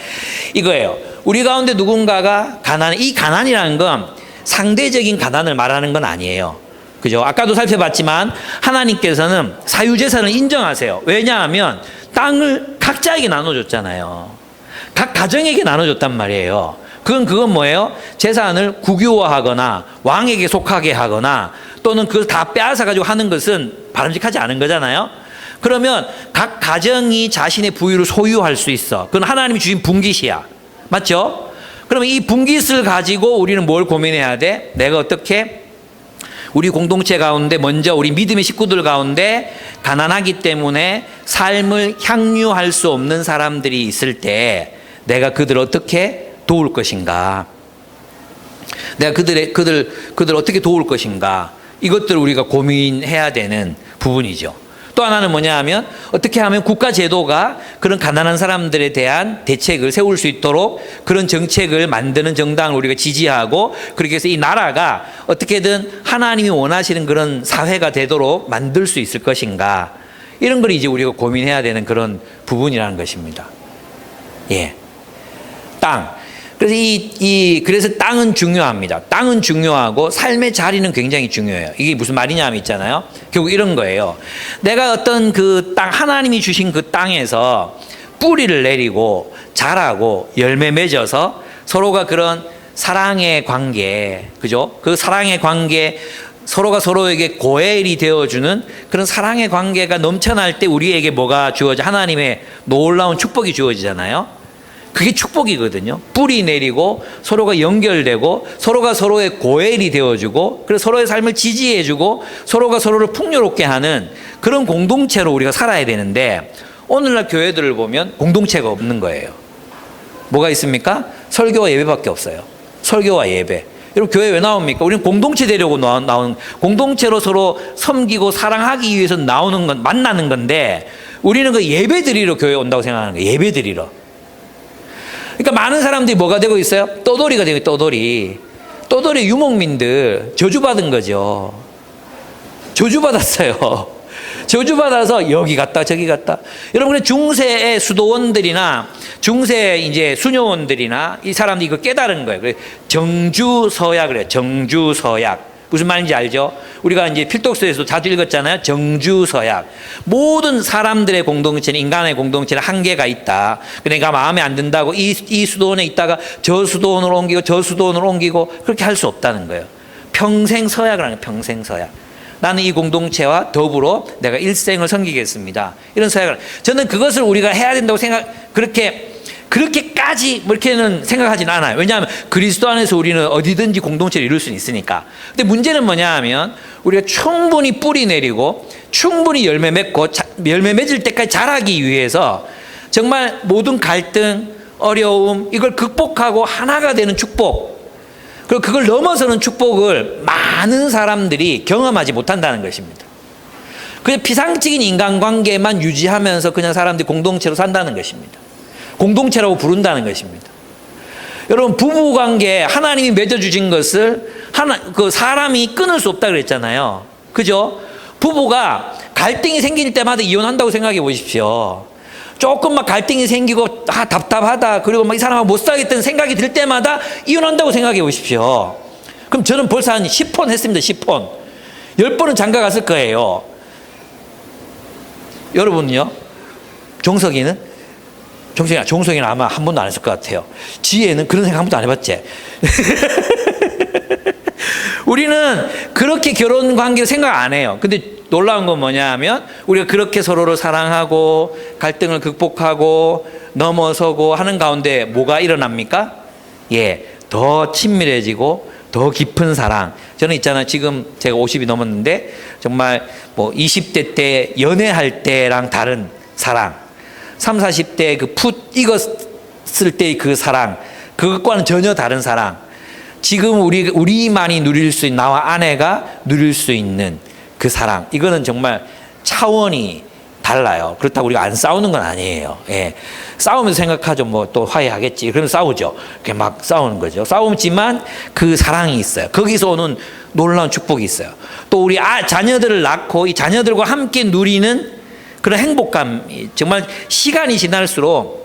이거예요. 우리 가운데 누군가가 이 가난이라는 건 상대적인 가난을 말하는 건 아니에요. 그죠? 아까도 살펴봤지만 하나님께서는 사유재산을 인정하세요. 왜냐하면 땅을 각자에게 나눠줬잖아요. 각 가정에게 나눠줬단 말이에요. 그건 뭐예요? 재산을 국유화하거나 왕에게 속하게 하거나 또는 그걸 다 빼앗아 가지고 하는 것은 바람직하지 않은 거잖아요. 그러면 각 가정이 자신의 부유를 소유할 수 있어. 그건 하나님이 주신 분깃이야. 맞죠? 그러면 이 분깃을 가지고 우리는 뭘 고민해야 돼? 내가 어떻게 우리 공동체 가운데 먼저 우리 믿음의 식구들 가운데 가난하기 때문에 삶을 향유할 수 없는 사람들이 있을 때 내가 그들을 어떻게 도울 것인가? 내가 그들 어떻게 도울 것인가? 이것들을 우리가 고민해야 되는 부분이죠. 또 하나는 뭐냐 하면 어떻게 하면 국가 제도가 그런 가난한 사람들에 대한 대책을 세울 수 있도록 그런 정책을 만드는 정당을 우리가 지지하고 그렇게 해서 이 나라가 어떻게든 하나님이 원하시는 그런 사회가 되도록 만들 수 있을 것인가. 이런 걸 이제 우리가 고민해야 되는 그런 부분이라는 것입니다. 예. 땅. 그래서 그래서 땅은 중요합니다. 땅은 중요하고 삶의 자리는 굉장히 중요해요. 이게 무슨 말이냐 하면 있잖아요. 결국 이런 거예요. 내가 어떤 그 땅, 하나님이 주신 그 땅에서 뿌리를 내리고 자라고 열매 맺어서 서로가 그런 사랑의 관계, 그죠? 그 사랑의 관계, 서로가 서로에게 고엘이 되어주는 그런 사랑의 관계가 넘쳐날 때 우리에게 뭐가 주어져? 하나님의 놀라운 축복이 주어지잖아요. 그게 축복이거든요. 뿌리 내리고 서로가 연결되고 서로가 서로의 고엘이 되어주고 그래서 서로의 삶을 지지해주고 서로가 서로를 풍요롭게 하는 그런 공동체로 우리가 살아야 되는데 오늘날 교회들을 보면 공동체가 없는 거예요. 뭐가 있습니까? 설교와 예배밖에 없어요. 설교와 예배. 여러분 교회 왜 나옵니까? 우리는 공동체 되려고 나오는 공동체로 서로 섬기고 사랑하기 위해서 나오는 건 만나는 건데 우리는 그 예배 드리러 교회에 온다고 생각하는 거예요. 예배 드리러. 그러니까 많은 사람들이 뭐가 되고 있어요? 떠돌이가 되고 떠돌이 유목민들 저주받은 거죠. 저주받았어요. 저주받아서 여기 갔다 저기 갔다. 여러분 중세의 수도원들이나 중세 이제 수녀원들이나 이 사람들이 이거 깨달은 거예요. 그래서 정주서약 그래요. 정주서약. 무슨 말인지 알죠? 우리가 이제 필독서에서도 자주 읽었잖아요. 정주서약. 모든 사람들의 공동체는 인간의 공동체는 한계가 있다. 그러니까 마음에 안 든다고 이 수도원에 있다가 저 수도원으로 옮기고 저 수도원으로 옮기고 그렇게 할 수 없다는 거예요. 평생 서약을 하는 거예요. 평생 서약. 나는 이 공동체와 더불어 내가 일생을 섬기겠습니다. 이런 서약을. 저는 그것을 우리가 해야 된다고 그렇게까지 뭐 이렇게는 생각하진 않아요. 왜냐하면 그리스도 안에서 우리는 어디든지 공동체를 이룰 수는 있으니까. 근데 문제는 뭐냐 하면 우리가 충분히 뿌리 내리고 충분히 열매 맺고 열매 맺을 때까지 자라기 위해서 정말 모든 갈등, 어려움 이걸 극복하고 하나가 되는 축복 그리고 그걸 넘어서는 축복을 많은 사람들이 경험하지 못한다는 것입니다. 그냥 피상적인 인간관계만 유지하면서 그냥 사람들이 공동체로 산다는 것입니다. 공동체라고 부른다는 것입니다. 여러분 부부관계 하나님이 맺어주신 것을 그 사람이 끊을 수 없다 그랬잖아요. 그죠? 부부가 갈등이 생길 때마다 이혼한다고 생각해 보십시오. 조금만 갈등이 생기고 답답하다 그리고 막 이 사람하고 못 살겠다는 생각이 들 때마다 이혼한다고 생각해 보십시오. 그럼 저는 벌써 한 10폰 했습니다. 10폰. 10번은 장가 갔을 거예요. 여러분은요? 종석이는 아마 한 번도 안 했을 것 같아요. 지혜는 그런 생각 한 번도 안 해봤지? 우리는 그렇게 결혼 관계를 생각 안 해요. 근데 놀라운 건 뭐냐 하면 우리가 그렇게 서로를 사랑하고 갈등을 극복하고 넘어서고 하는 가운데 뭐가 일어납니까? 예, 더 친밀해지고 더 깊은 사랑. 저는 있잖아요. 지금 제가 50이 넘었는데 정말 뭐 20대 때 연애할 때랑 다른 사랑, 30, 40대 그 풋 익었을 때의 그 사랑, 그것과는 전혀 다른 사랑. 지금 우리만이 누릴 수 있는, 나와 아내가 누릴 수 있는 그 사랑. 이거는 정말 차원이 달라요. 그렇다고 우리가 안 싸우는 건 아니에요. 예. 싸우면서 생각하죠. 뭐 또 화해하겠지. 그러면 싸우죠. 그렇게 막 싸우는 거죠. 싸우지만 그 사랑이 있어요. 거기서 오는 놀라운 축복이 있어요. 또 우리 자녀들을 낳고 이 자녀들과 함께 누리는 그런 행복감. 정말 시간이 지날수록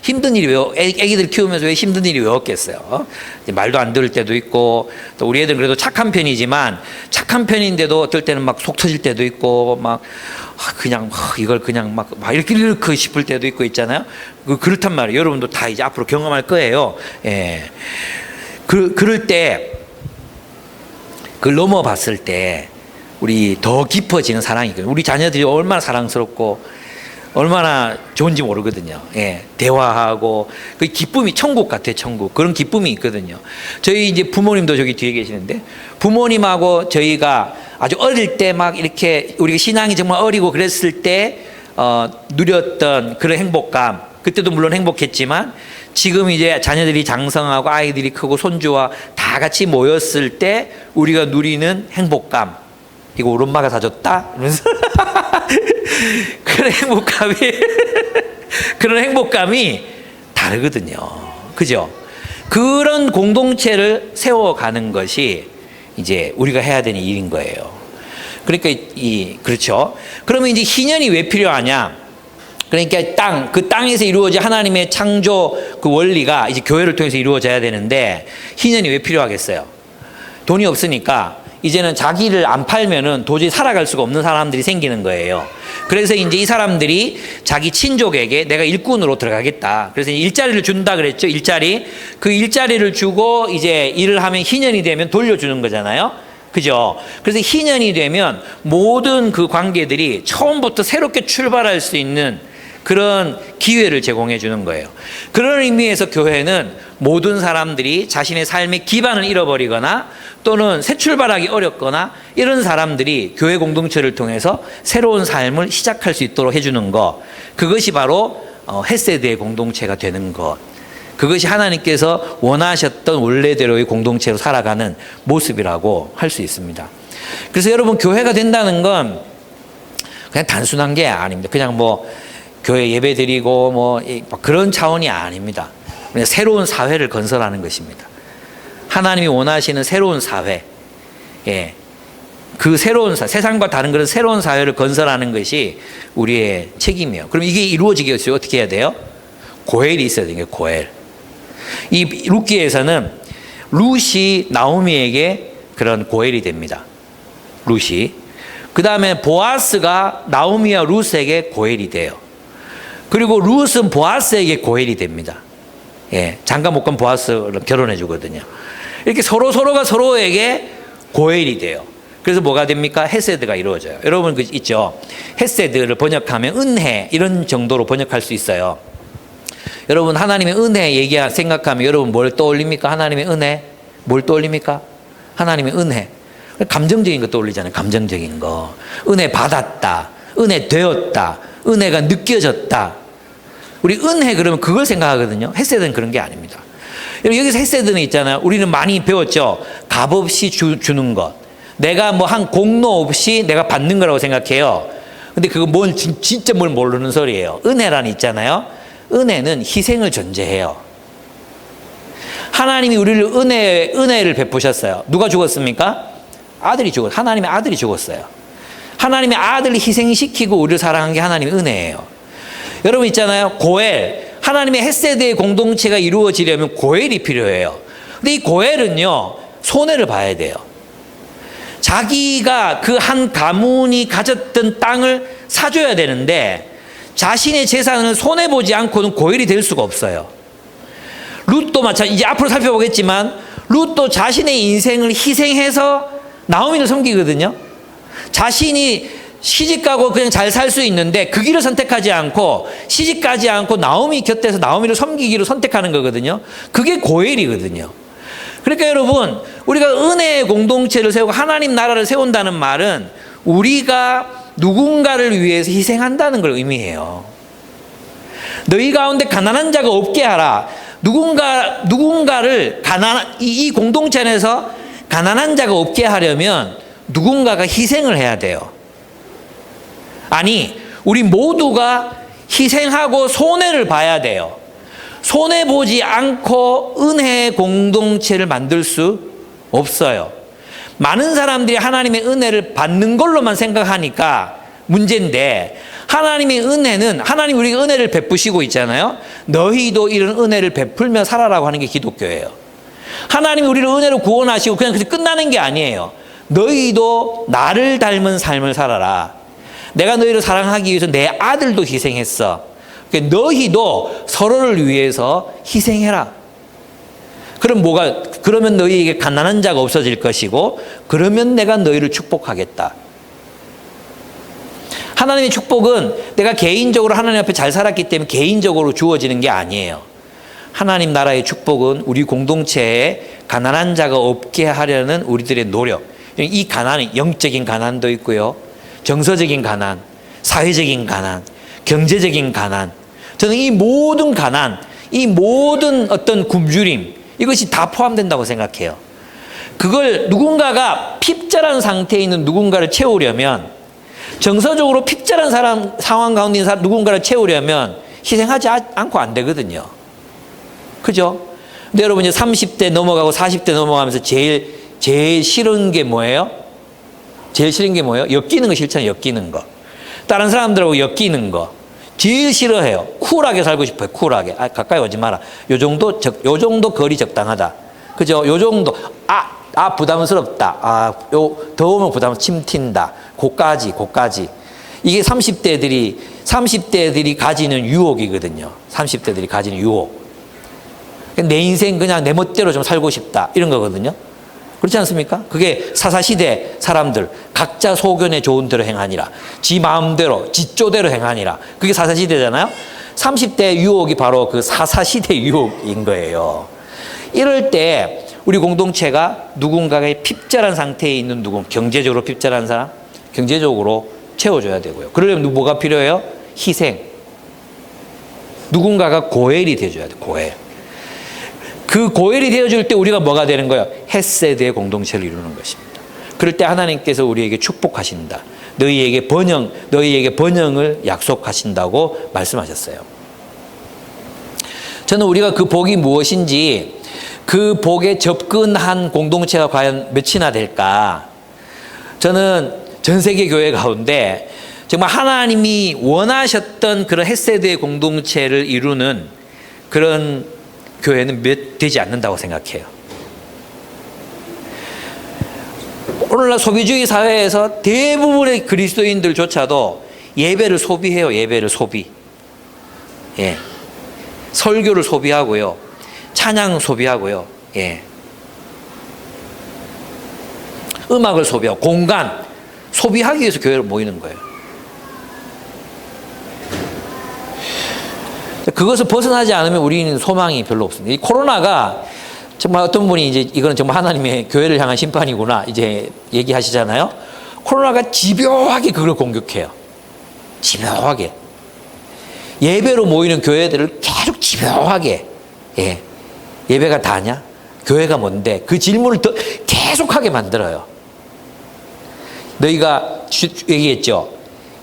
힘든 일이 애기들 키우면서 왜 힘든 일이 왜 없겠어요? 말도 안 들을 때도 있고, 또 우리 애들은 그래도 착한 편이지만, 착한 편인데도 어떨 때는 막 속 터질 때도 있고, 막, 그냥, 이걸 그냥 막 이렇게 싶을 때도 있고 있잖아요? 그렇단 말이에요. 여러분도 다 이제 앞으로 경험할 거예요. 예. 그럴 때, 그걸 넘어봤을 때, 우리 더 깊어지는 사랑이 있거든요. 우리 자녀들이 얼마나 사랑스럽고, 얼마나 좋은지 모르거든요. 예, 대화하고 그 기쁨이 천국 같아, 천국. 그런 기쁨이 있거든요. 저희 이제 부모님도 저기 뒤에 계시는데 부모님하고 저희가 아주 어릴 때 막 이렇게 우리가 신앙이 정말 어리고 그랬을 때 누렸던 그런 행복감. 그때도 물론 행복했지만 지금 이제 자녀들이 장성하고 아이들이 크고 손주와 다 같이 모였을 때 우리가 누리는 행복감. 이거 우리 엄마가 사줬다? 이러면서 그런 행복감이 다르거든요. 그죠? 그런 공동체를 세워가는 것이 이제 우리가 해야 되는 일인 거예요. 그러니까 그렇죠. 그러면 이제 희년이 왜 필요하냐? 그러니까 그 땅에서 이루어진 하나님의 창조 그 원리가 이제 교회를 통해서 이루어져야 되는데 희년이 왜 필요하겠어요? 돈이 없으니까 이제는 자기를 안 팔면은 도저히 살아갈 수가 없는 사람들이 생기는 거예요. 그래서 이제 이 사람들이 자기 친족에게 내가 일꾼으로 들어가겠다. 그래서 일자리를 준다 그랬죠. 일자리. 그 일자리를 주고 이제 일을 하면 희년이 되면 돌려주는 거잖아요. 그죠? 그래서 희년이 되면 모든 그 관계들이 처음부터 새롭게 출발할 수 있는 그런 기회를 제공해 주는 거예요. 그런 의미에서 교회는 모든 사람들이 자신의 삶의 기반을 잃어버리거나 또는 새 출발하기 어렵거나 이런 사람들이 교회 공동체를 통해서 새로운 삶을 시작할 수 있도록 해주는 것. 그것이 바로 헤세드의 공동체가 되는 것. 그것이 하나님께서 원하셨던 원래대로의 공동체로 살아가는 모습이라고 할 수 있습니다. 그래서 여러분 교회가 된다는 건 그냥 단순한 게 아닙니다. 그냥 뭐 교회 예배 드리고 뭐 그런 차원이 아닙니다. 그냥 새로운 사회를 건설하는 것입니다. 하나님이 원하시는 새로운 사회, 예, 그 새로운 세상과 다른 그런 새로운 사회를 건설하는 것이 우리의 책임이에요. 그럼 이게 이루어지기 위해서 어떻게 해야 돼요? 고엘이 있어야 돼요. 고엘. 이 룻기에서는 룻이 나오미에게 그런 고엘이 됩니다. 룻이. 그 다음에 보아스가 나오미와 룻에게 고엘이 돼요. 그리고 룻은 보아스에게 고엘이 됩니다. 예, 장가 못 간 보아스를 결혼해 주거든요. 이렇게 서로가 서로에게 고엘이 돼요. 그래서 뭐가 됩니까? 헤세드가 이루어져요. 여러분 그 있죠? 헤세드를 번역하면 은혜 이런 정도로 번역할 수 있어요. 여러분 하나님의 은혜 생각하면 여러분 뭘 떠올립니까? 하나님의 은혜 뭘 떠올립니까? 하나님의 은혜 감정적인 거 떠올리잖아요. 감정적인 거. 은혜 받았다. 은혜 되었다. 은혜가 느껴졌다. 우리 은혜 그러면 그걸 생각하거든요. 헤세드는 그런 게 아닙니다. 여기서 헤세드는 있잖아요. 우리는 많이 배웠죠. 값없이 주는 것. 내가 뭐 한 공로 없이 내가 받는 거라고 생각해요. 근데 그거 진짜 뭘 모르는 소리예요. 은혜란 있잖아요. 은혜는 희생을 존재해요. 하나님이 우리를 은혜를 베푸셨어요. 누가 죽었습니까? 아들이 죽었어요. 하나님의 아들이 죽었어요. 하나님의 아들을 희생시키고 우리를 사랑한 게 하나님의 은혜예요. 여러분 있잖아요. 고엘. 하나님의 헤세드의 공동체가 이루어지려면 고엘이 필요해요. 근데 이 고엘은요. 손해를 봐야 돼요. 자기가 그 한 가문이 가졌던 땅을 사줘야 되는데 자신의 재산을 손해보지 않고는 고일이 될 수가 없어요. 룻도 마찬가지. 이제 앞으로 살펴보겠지만 룻도 자신의 인생을 희생해서 나오미를 섬기거든요. 자신이 시집가고 그냥 잘 살 수 있는데 그 길을 선택하지 않고 시집가지 않고 나오미 곁에서 나오미를 섬기기로 선택하는 거거든요. 그게 고엘이거든요. 그러니까 여러분, 우리가 은혜의 공동체를 세우고 하나님 나라를 세운다는 말은 우리가 누군가를 위해서 희생한다는 걸 의미해요. 너희 가운데 가난한 자가 없게 하라. 누군가를 이 공동체 안에서 가난한 자가 없게 하려면 누군가가 희생을 해야 돼요. 아니, 우리 모두가 희생하고 손해를 봐야 돼요. 손해보지 않고 은혜의 공동체를 만들 수 없어요. 많은 사람들이 하나님의 은혜를 받는 걸로만 생각하니까 문제인데, 하나님의 은혜는, 하나님 우리가 은혜를 베푸시고 있잖아요. 너희도 이런 은혜를 베풀며 살아라고 하는 게 기독교예요. 하나님이 우리를 은혜로 구원하시고 그냥 그렇게 끝나는 게 아니에요. 너희도 나를 닮은 삶을 살아라. 내가 너희를 사랑하기 위해서 내 아들도 희생했어. 그러니까 너희도 서로를 위해서 희생해라. 그러면 너희에게 가난한 자가 없어질 것이고, 그러면 내가 너희를 축복하겠다. 하나님의 축복은 내가 개인적으로 하나님 앞에 잘 살았기 때문에 개인적으로 주어지는 게 아니에요. 하나님 나라의 축복은 우리 공동체에 가난한 자가 없게 하려는 우리들의 노력. 이 가난은 영적인 가난도 있고요, 정서적인 가난, 사회적인 가난, 경제적인 가난. 저는 이 모든 가난, 이 모든 어떤 굶주림, 이것이 다 포함된다고 생각해요. 그걸 누군가가 핍절한 상태에 있는 누군가를 채우려면, 정서적으로 핍절한 상황 가운데 있는 누군가를 채우려면 희생하지 않고 안 되거든요. 그죠? 근데 여러분, 이제 30대 넘어가고 40대 넘어가면서 제일 싫은 게 뭐예요? 제일 싫은 게 뭐예요? 엮이는 거 싫잖아요. 엮이는 거. 다른 사람들하고 엮이는 거 제일 싫어해요. 쿨하게 살고 싶어요. 쿨하게. 가까이 오지 마라. 요 정도 거리 적당하다. 그죠? 요 정도. 부담스럽다. 더우면 침 튄다. 고까지. 이게 30대들이 가지는 유혹이거든요. 30대들이 가지는 유혹. 내 인생 그냥 내 멋대로 좀 살고 싶다. 이런 거거든요. 그렇지 않습니까? 그게 사사시대 사람들, 각자 소견에 좋은 대로 행하니라. 지 마음대로, 지 쪼대로 행하니라. 그게 사사시대잖아요. 30대 유혹이 바로 그 사사시대 유혹인 거예요. 이럴 때 우리 공동체가 누군가의 핍절한 상태에 있는 경제적으로 핍절한 사람, 경제적으로 채워줘야 되고요. 그러려면 뭐가 필요해요? 희생. 누군가가 고엘이 되어줘야 돼요. 고엘. 그 고엘이 되어줄 때 우리가 뭐가 되는 거예요? 헷세드의 공동체를 이루는 것입니다. 그럴 때 하나님께서 우리에게 축복하신다. 너희에게 번영을 약속하신다고 말씀하셨어요. 저는 우리가 그 복이 무엇인지, 그 복에 접근한 공동체가 과연 몇이나 될까? 저는 전 세계 교회 가운데 정말 하나님이 원하셨던 그런 헷세드의 공동체를 이루는 그런 교회는 몇 되지 않는다고 생각해요. 오늘날 소비주의 사회에서 대부분의 그리스도인들조차도 예배를 소비해요. 예배를 소비. 예. 설교를 소비하고요. 찬양 소비하고요. 예. 음악을 소비하고 공간 소비하기 위해서 교회를 모이는 거예요. 그것을 벗어나지 않으면 우리는 소망이 별로 없습니다. 이 코로나가 정말 어떤 분이 이제 이거는 정말 하나님의 교회를 향한 심판이구나 이제 얘기하시잖아요. 코로나가 집요하게 그걸 공격해요. 집요하게. 예배로 모이는 교회들을 계속 집요하게. 예. 예배가 다냐? 교회가 뭔데? 그 질문을 더 계속하게 만들어요. 너희가 얘기했죠.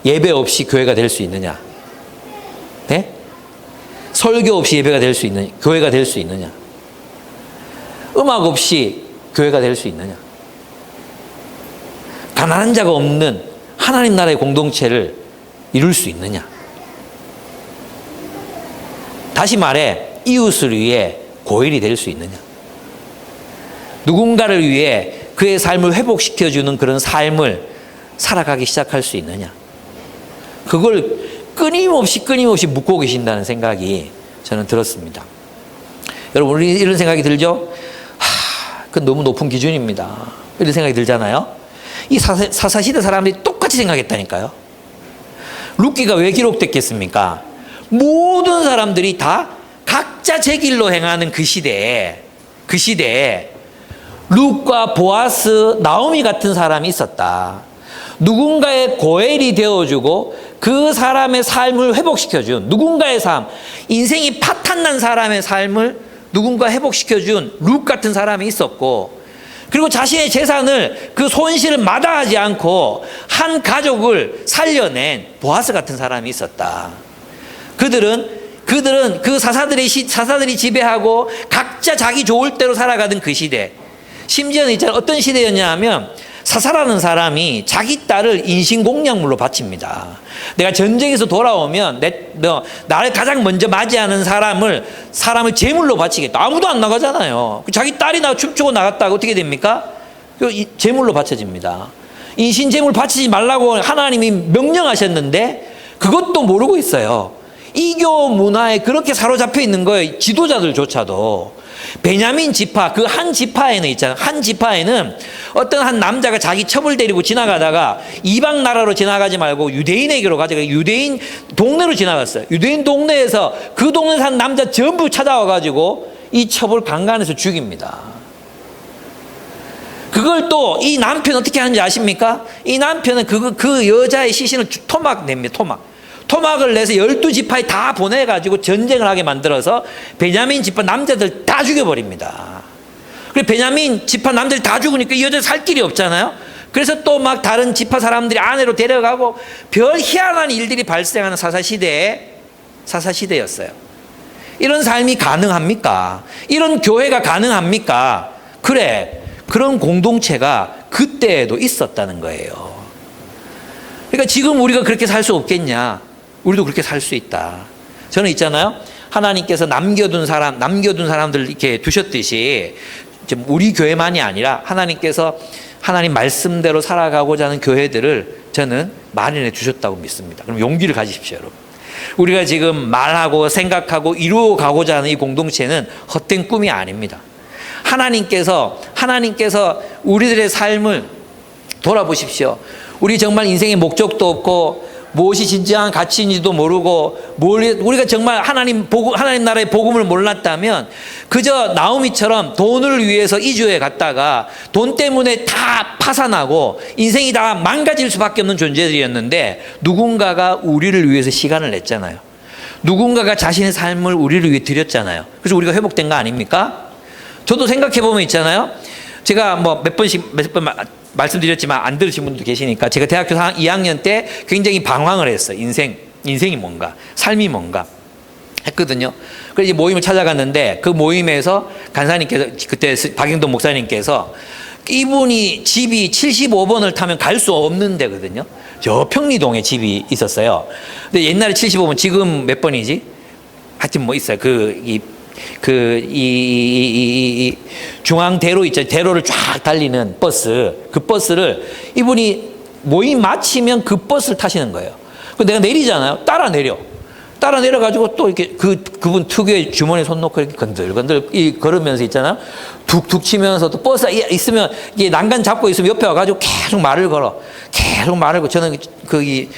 예배 없이 교회가 될 수 있느냐? 네? 설교 없이 예배가 될 수 있느냐? 교회가 될 수 있느냐? 음악 없이 교회가 될 수 있느냐? 가난한 자가 없는 하나님 나라의 공동체를 이룰 수 있느냐? 다시 말해, 이웃을 위해 고일이 될 수 있느냐? 누군가를 위해 그의 삶을 회복시켜주는 그런 삶을 살아가기 시작할 수 있느냐. 그걸 끊임없이 묻고 계신다는 생각이 저는 들었습니다. 여러분, 우리 이런 생각이 들죠? 그건 너무 높은 기준입니다. 이런 생각이 들잖아요. 이 사사시대 사람들이 똑같이 생각했다니까요. 룻기가 왜 기록됐겠습니까? 모든 사람들이 다 각자 제 길로 행하는 그 시대에 룻과 보아스, 나오미 같은 사람이 있었다. 누군가의 고엘이 되어주고 그 사람의 삶을 회복시켜준, 누군가의 삶, 인생이 파탄난 사람의 삶을 누군가 회복시켜준 룻 같은 사람이 있었고, 그리고 자신의 재산을, 그 손실을 마다하지 않고 한 가족을 살려낸 보아스 같은 사람이 있었다. 그들은 그 사사들이 지배하고 각자 자기 좋을 대로 살아가던 그 시대, 심지어는 있잖아요. 어떤 시대였냐 하면 사사라는 사람이 자기 딸을 인신공양물로 바칩니다. 내가 전쟁에서 돌아오면 나를 가장 먼저 맞이하는 사람을 제물로 바치겠다. 아무도 안 나가잖아요. 자기 딸이 춤추고 나갔다가 어떻게 됩니까? 제물로 바쳐집니다. 인신제물 바치지 말라고 하나님이 명령하셨는데 그것도 모르고 있어요. 이교 문화에 그렇게 사로잡혀 있는 거예요. 지도자들조차도. 베냐민 지파, 그 한 지파에는 있잖아요. 한 지파에는 어떤 한 남자가 자기 첩을 데리고 지나가다가 이방 나라로 지나가지 말고 유대인에게로 가져가, 유대인 동네로 지나갔어요. 유대인 동네에서 그 동네 산 남자 전부 찾아와가지고 이 첩을 강간해서 죽입니다. 그걸 또 이 남편 어떻게 하는지 아십니까? 이 남편은 그 여자의 시신을 토막 냅니다. 토막을 내서 12지파에 다 보내가지고 전쟁을 하게 만들어서 베냐민 지파 남자들 다 죽여버립니다. 그리고 베냐민 지파 남자들 다 죽으니까 이 여자 살 길이 없잖아요. 그래서 또 막 다른 지파 사람들이 아내로 데려가고 별 희한한 일들이 발생하는 사사시대였어요. 이런 삶이 가능합니까? 이런 교회가 가능합니까? 그래, 그런 공동체가 그때에도 있었다는 거예요. 그러니까 지금 우리가 그렇게 살 수 없겠냐? 우리도 그렇게 살 수 있다. 저는 있잖아요. 하나님께서 남겨둔 사람들 이렇게 두셨듯이 우리 교회만이 아니라 하나님께서 하나님 말씀대로 살아가고자 하는 교회들을 저는 마련해 주셨다고 믿습니다. 그럼 용기를 가지십시오, 여러분. 우리가 지금 말하고 생각하고 이루어가고자 하는 이 공동체는 헛된 꿈이 아닙니다. 하나님께서 우리들의 삶을 돌아보십시오. 우리 정말 인생의 목적도 없고 무엇이 진정한 가치인지도 모르고 우리가 정말 하나님 나라의 복음을 몰랐다면 그저 나오미처럼 돈을 위해서 이주해 갔다가 돈 때문에 다 파산하고 인생이 다 망가질 수밖에 없는 존재들이었는데 누군가가 우리를 위해서 시간을 냈잖아요. 누군가가 자신의 삶을 우리를 위해 드렸잖아요. 그래서 우리가 회복된 거 아닙니까? 저도 생각해 보면 있잖아요. 제가 몇 번 말씀드렸지만 안 들으신 분도 계시니까 제가 대학교 2학년 때 굉장히 방황을 했어요. 인생이 뭔가, 삶이 뭔가 했거든요. 그래서 이제 모임을 찾아갔는데 그 모임에서 간사님께서, 그때 박영돈 목사님께서 이분이 집이 75번을 타면 갈 수 없는 데거든요. 저 평리동에 집이 있었어요. 근데 옛날에 75번, 지금 몇 번이지? 하여튼 뭐 있어요. 중앙대로 있죠. 대로를 쫙 달리는 버스. 그 버스를 이분이 모임 마치면 그 버스를 타시는 거예요. 내가 내리잖아요. 따라 내려가지고 또 이렇게 그분 특유의 주머니에 손 넣고 이렇게 건들건들 걸으면서 있잖아요. 툭툭 치면서 또 버스가 있으면 이게 난간 잡고 있으면 옆에 와가지고 계속 말을 걸어. 저는 거기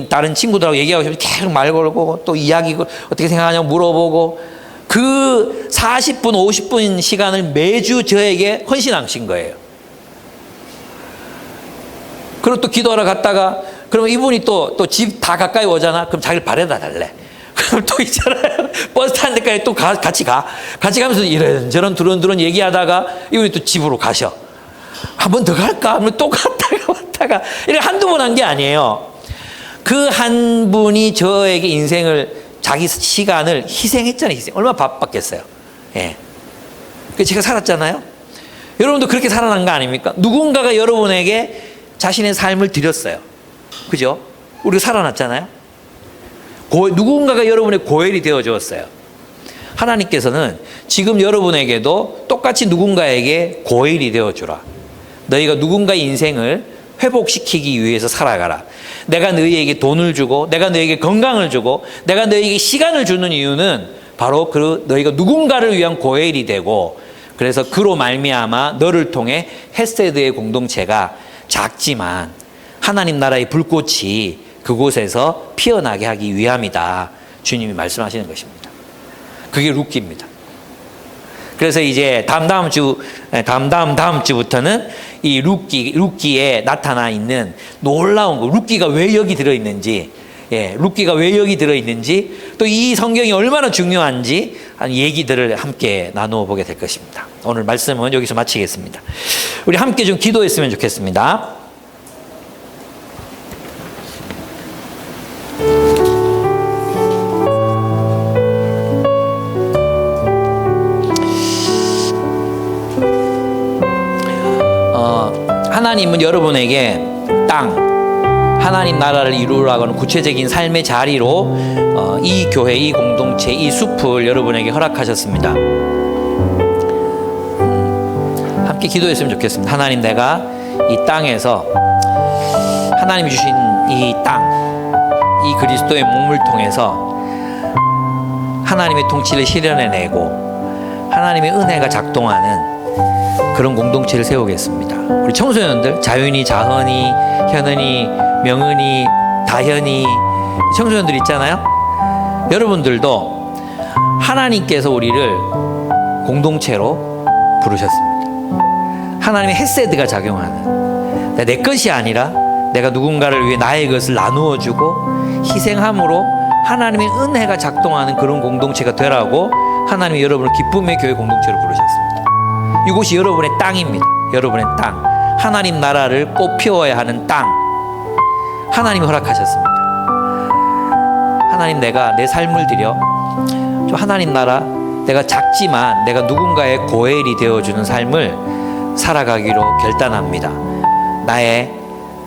다른 친구들하고 얘기하고 싶으면 계속 말 걸고 또 이야기 어떻게 생각하냐고 물어보고 그 40분, 50분 시간을 매주 저에게 헌신하신 거예요. 그리고 또 기도하러 갔다가 그러면 이분이 또 집 다 가까이 오잖아. 그럼 자기를 바래다 달래. 그럼 또 있잖아요. 버스 타는 데까지 또 같이 가면서 이런저런 두런두런 얘기하다가 이분이 또 집으로 가셔. 한 번 더 갈까? 하면 또 갔다가 왔다가 이렇게 한두 번 한 게 아니에요. 그 한 분이 저에게 인생을 자기 시간을 희생했잖아요. 얼마나 바빴겠어요. 예. 제가 살았잖아요. 여러분도 그렇게 살아난 거 아닙니까? 누군가가 여러분에게 자신의 삶을 드렸어요. 그죠? 우리가 살아났잖아요. 누군가가 여러분의 고엘이 되어 주었어요. 하나님께서는 지금 여러분에게도 똑같이 누군가에게 고일이 되어주라. 너희가 누군가의 인생을 회복시키기 위해서 살아가라. 내가 너희에게 돈을 주고 내가 너희에게 건강을 주고 내가 너희에게 시간을 주는 이유는 바로 그 너희가 누군가를 위한 고일이 되고, 그래서 그로 말미암아 너를 통해 헤세드의 공동체가 작지만 하나님 나라의 불꽃이 그곳에서 피어나게 하기 위함이다. 주님이 말씀하시는 것입니다. 그게 룻기입니다. 그래서 이제 다음 주부터는 이 룻기에 나타나 있는 놀라운 거, 룻기가 왜 여기 들어있는지, 룻기가 왜 여기 들어있는지, 또 이 성경이 얼마나 중요한지 하는 얘기들을 함께 나누어 보게 될 것입니다. 오늘 말씀은 여기서 마치겠습니다. 우리 함께 좀 기도했으면 좋겠습니다. 하나님은 여러분에게 땅, 하나님 나라를 이루라고 하는 구체적인 삶의 자리로 이 교회, 이 공동체, 이 숲을 여러분에게 허락하셨습니다. 함께 기도했으면 좋겠습니다. 하나님, 내가 이 땅에서 하나님이 주신 이 땅, 이 그리스도의 몸을 통해서 하나님의 통치를 실현해내고 하나님의 은혜가 작동하는 그런 공동체를 세우겠습니다. 우리 청소년들, 자윤이, 자헌이, 현은이, 명은이, 다현이, 청소년들 있잖아요. 여러분들도 하나님께서 우리를 공동체로 부르셨습니다. 하나님의 헤세드가 작용하는, 내 것이 아니라 내가 누군가를 위해 나의 것을 나누어 주고 희생함으로 하나님의 은혜가 작동하는 그런 공동체가 되라고 하나님이 여러분을 기쁨의 교회 공동체로 부르셨습니다. 이곳이 여러분의 땅입니다. 여러분의 땅, 하나님 나라를 꽃 피워야 하는 땅, 하나님이 허락하셨습니다. 하나님, 내가 내 삶을 들여 좀 하나님 나라, 내가 작지만 내가 누군가의 고엘이 되어주는 삶을 살아가기로 결단합니다. 나의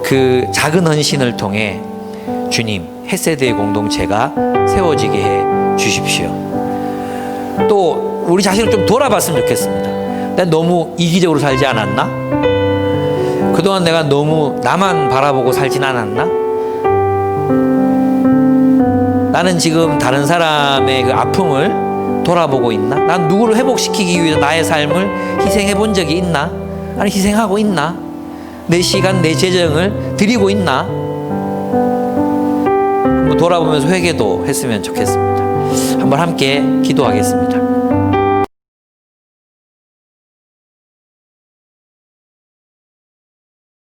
그 작은 헌신을 통해 주님, 헤세드의 공동체가 세워지게 해 주십시오. 또 우리 자신을 좀 돌아봤으면 좋겠습니다. 난 너무 이기적으로 살지 않았나? 그동안 내가 너무 나만 바라보고 살진 않았나? 나는 지금 다른 사람의 그 아픔을 돌아보고 있나? 난 누구를 회복시키기 위해서 나의 삶을 희생해 본 적이 있나? 아니, 희생하고 있나? 내 시간, 내 재정을 드리고 있나? 한번 돌아보면서 회개도 했으면 좋겠습니다. 한번 함께 기도하겠습니다.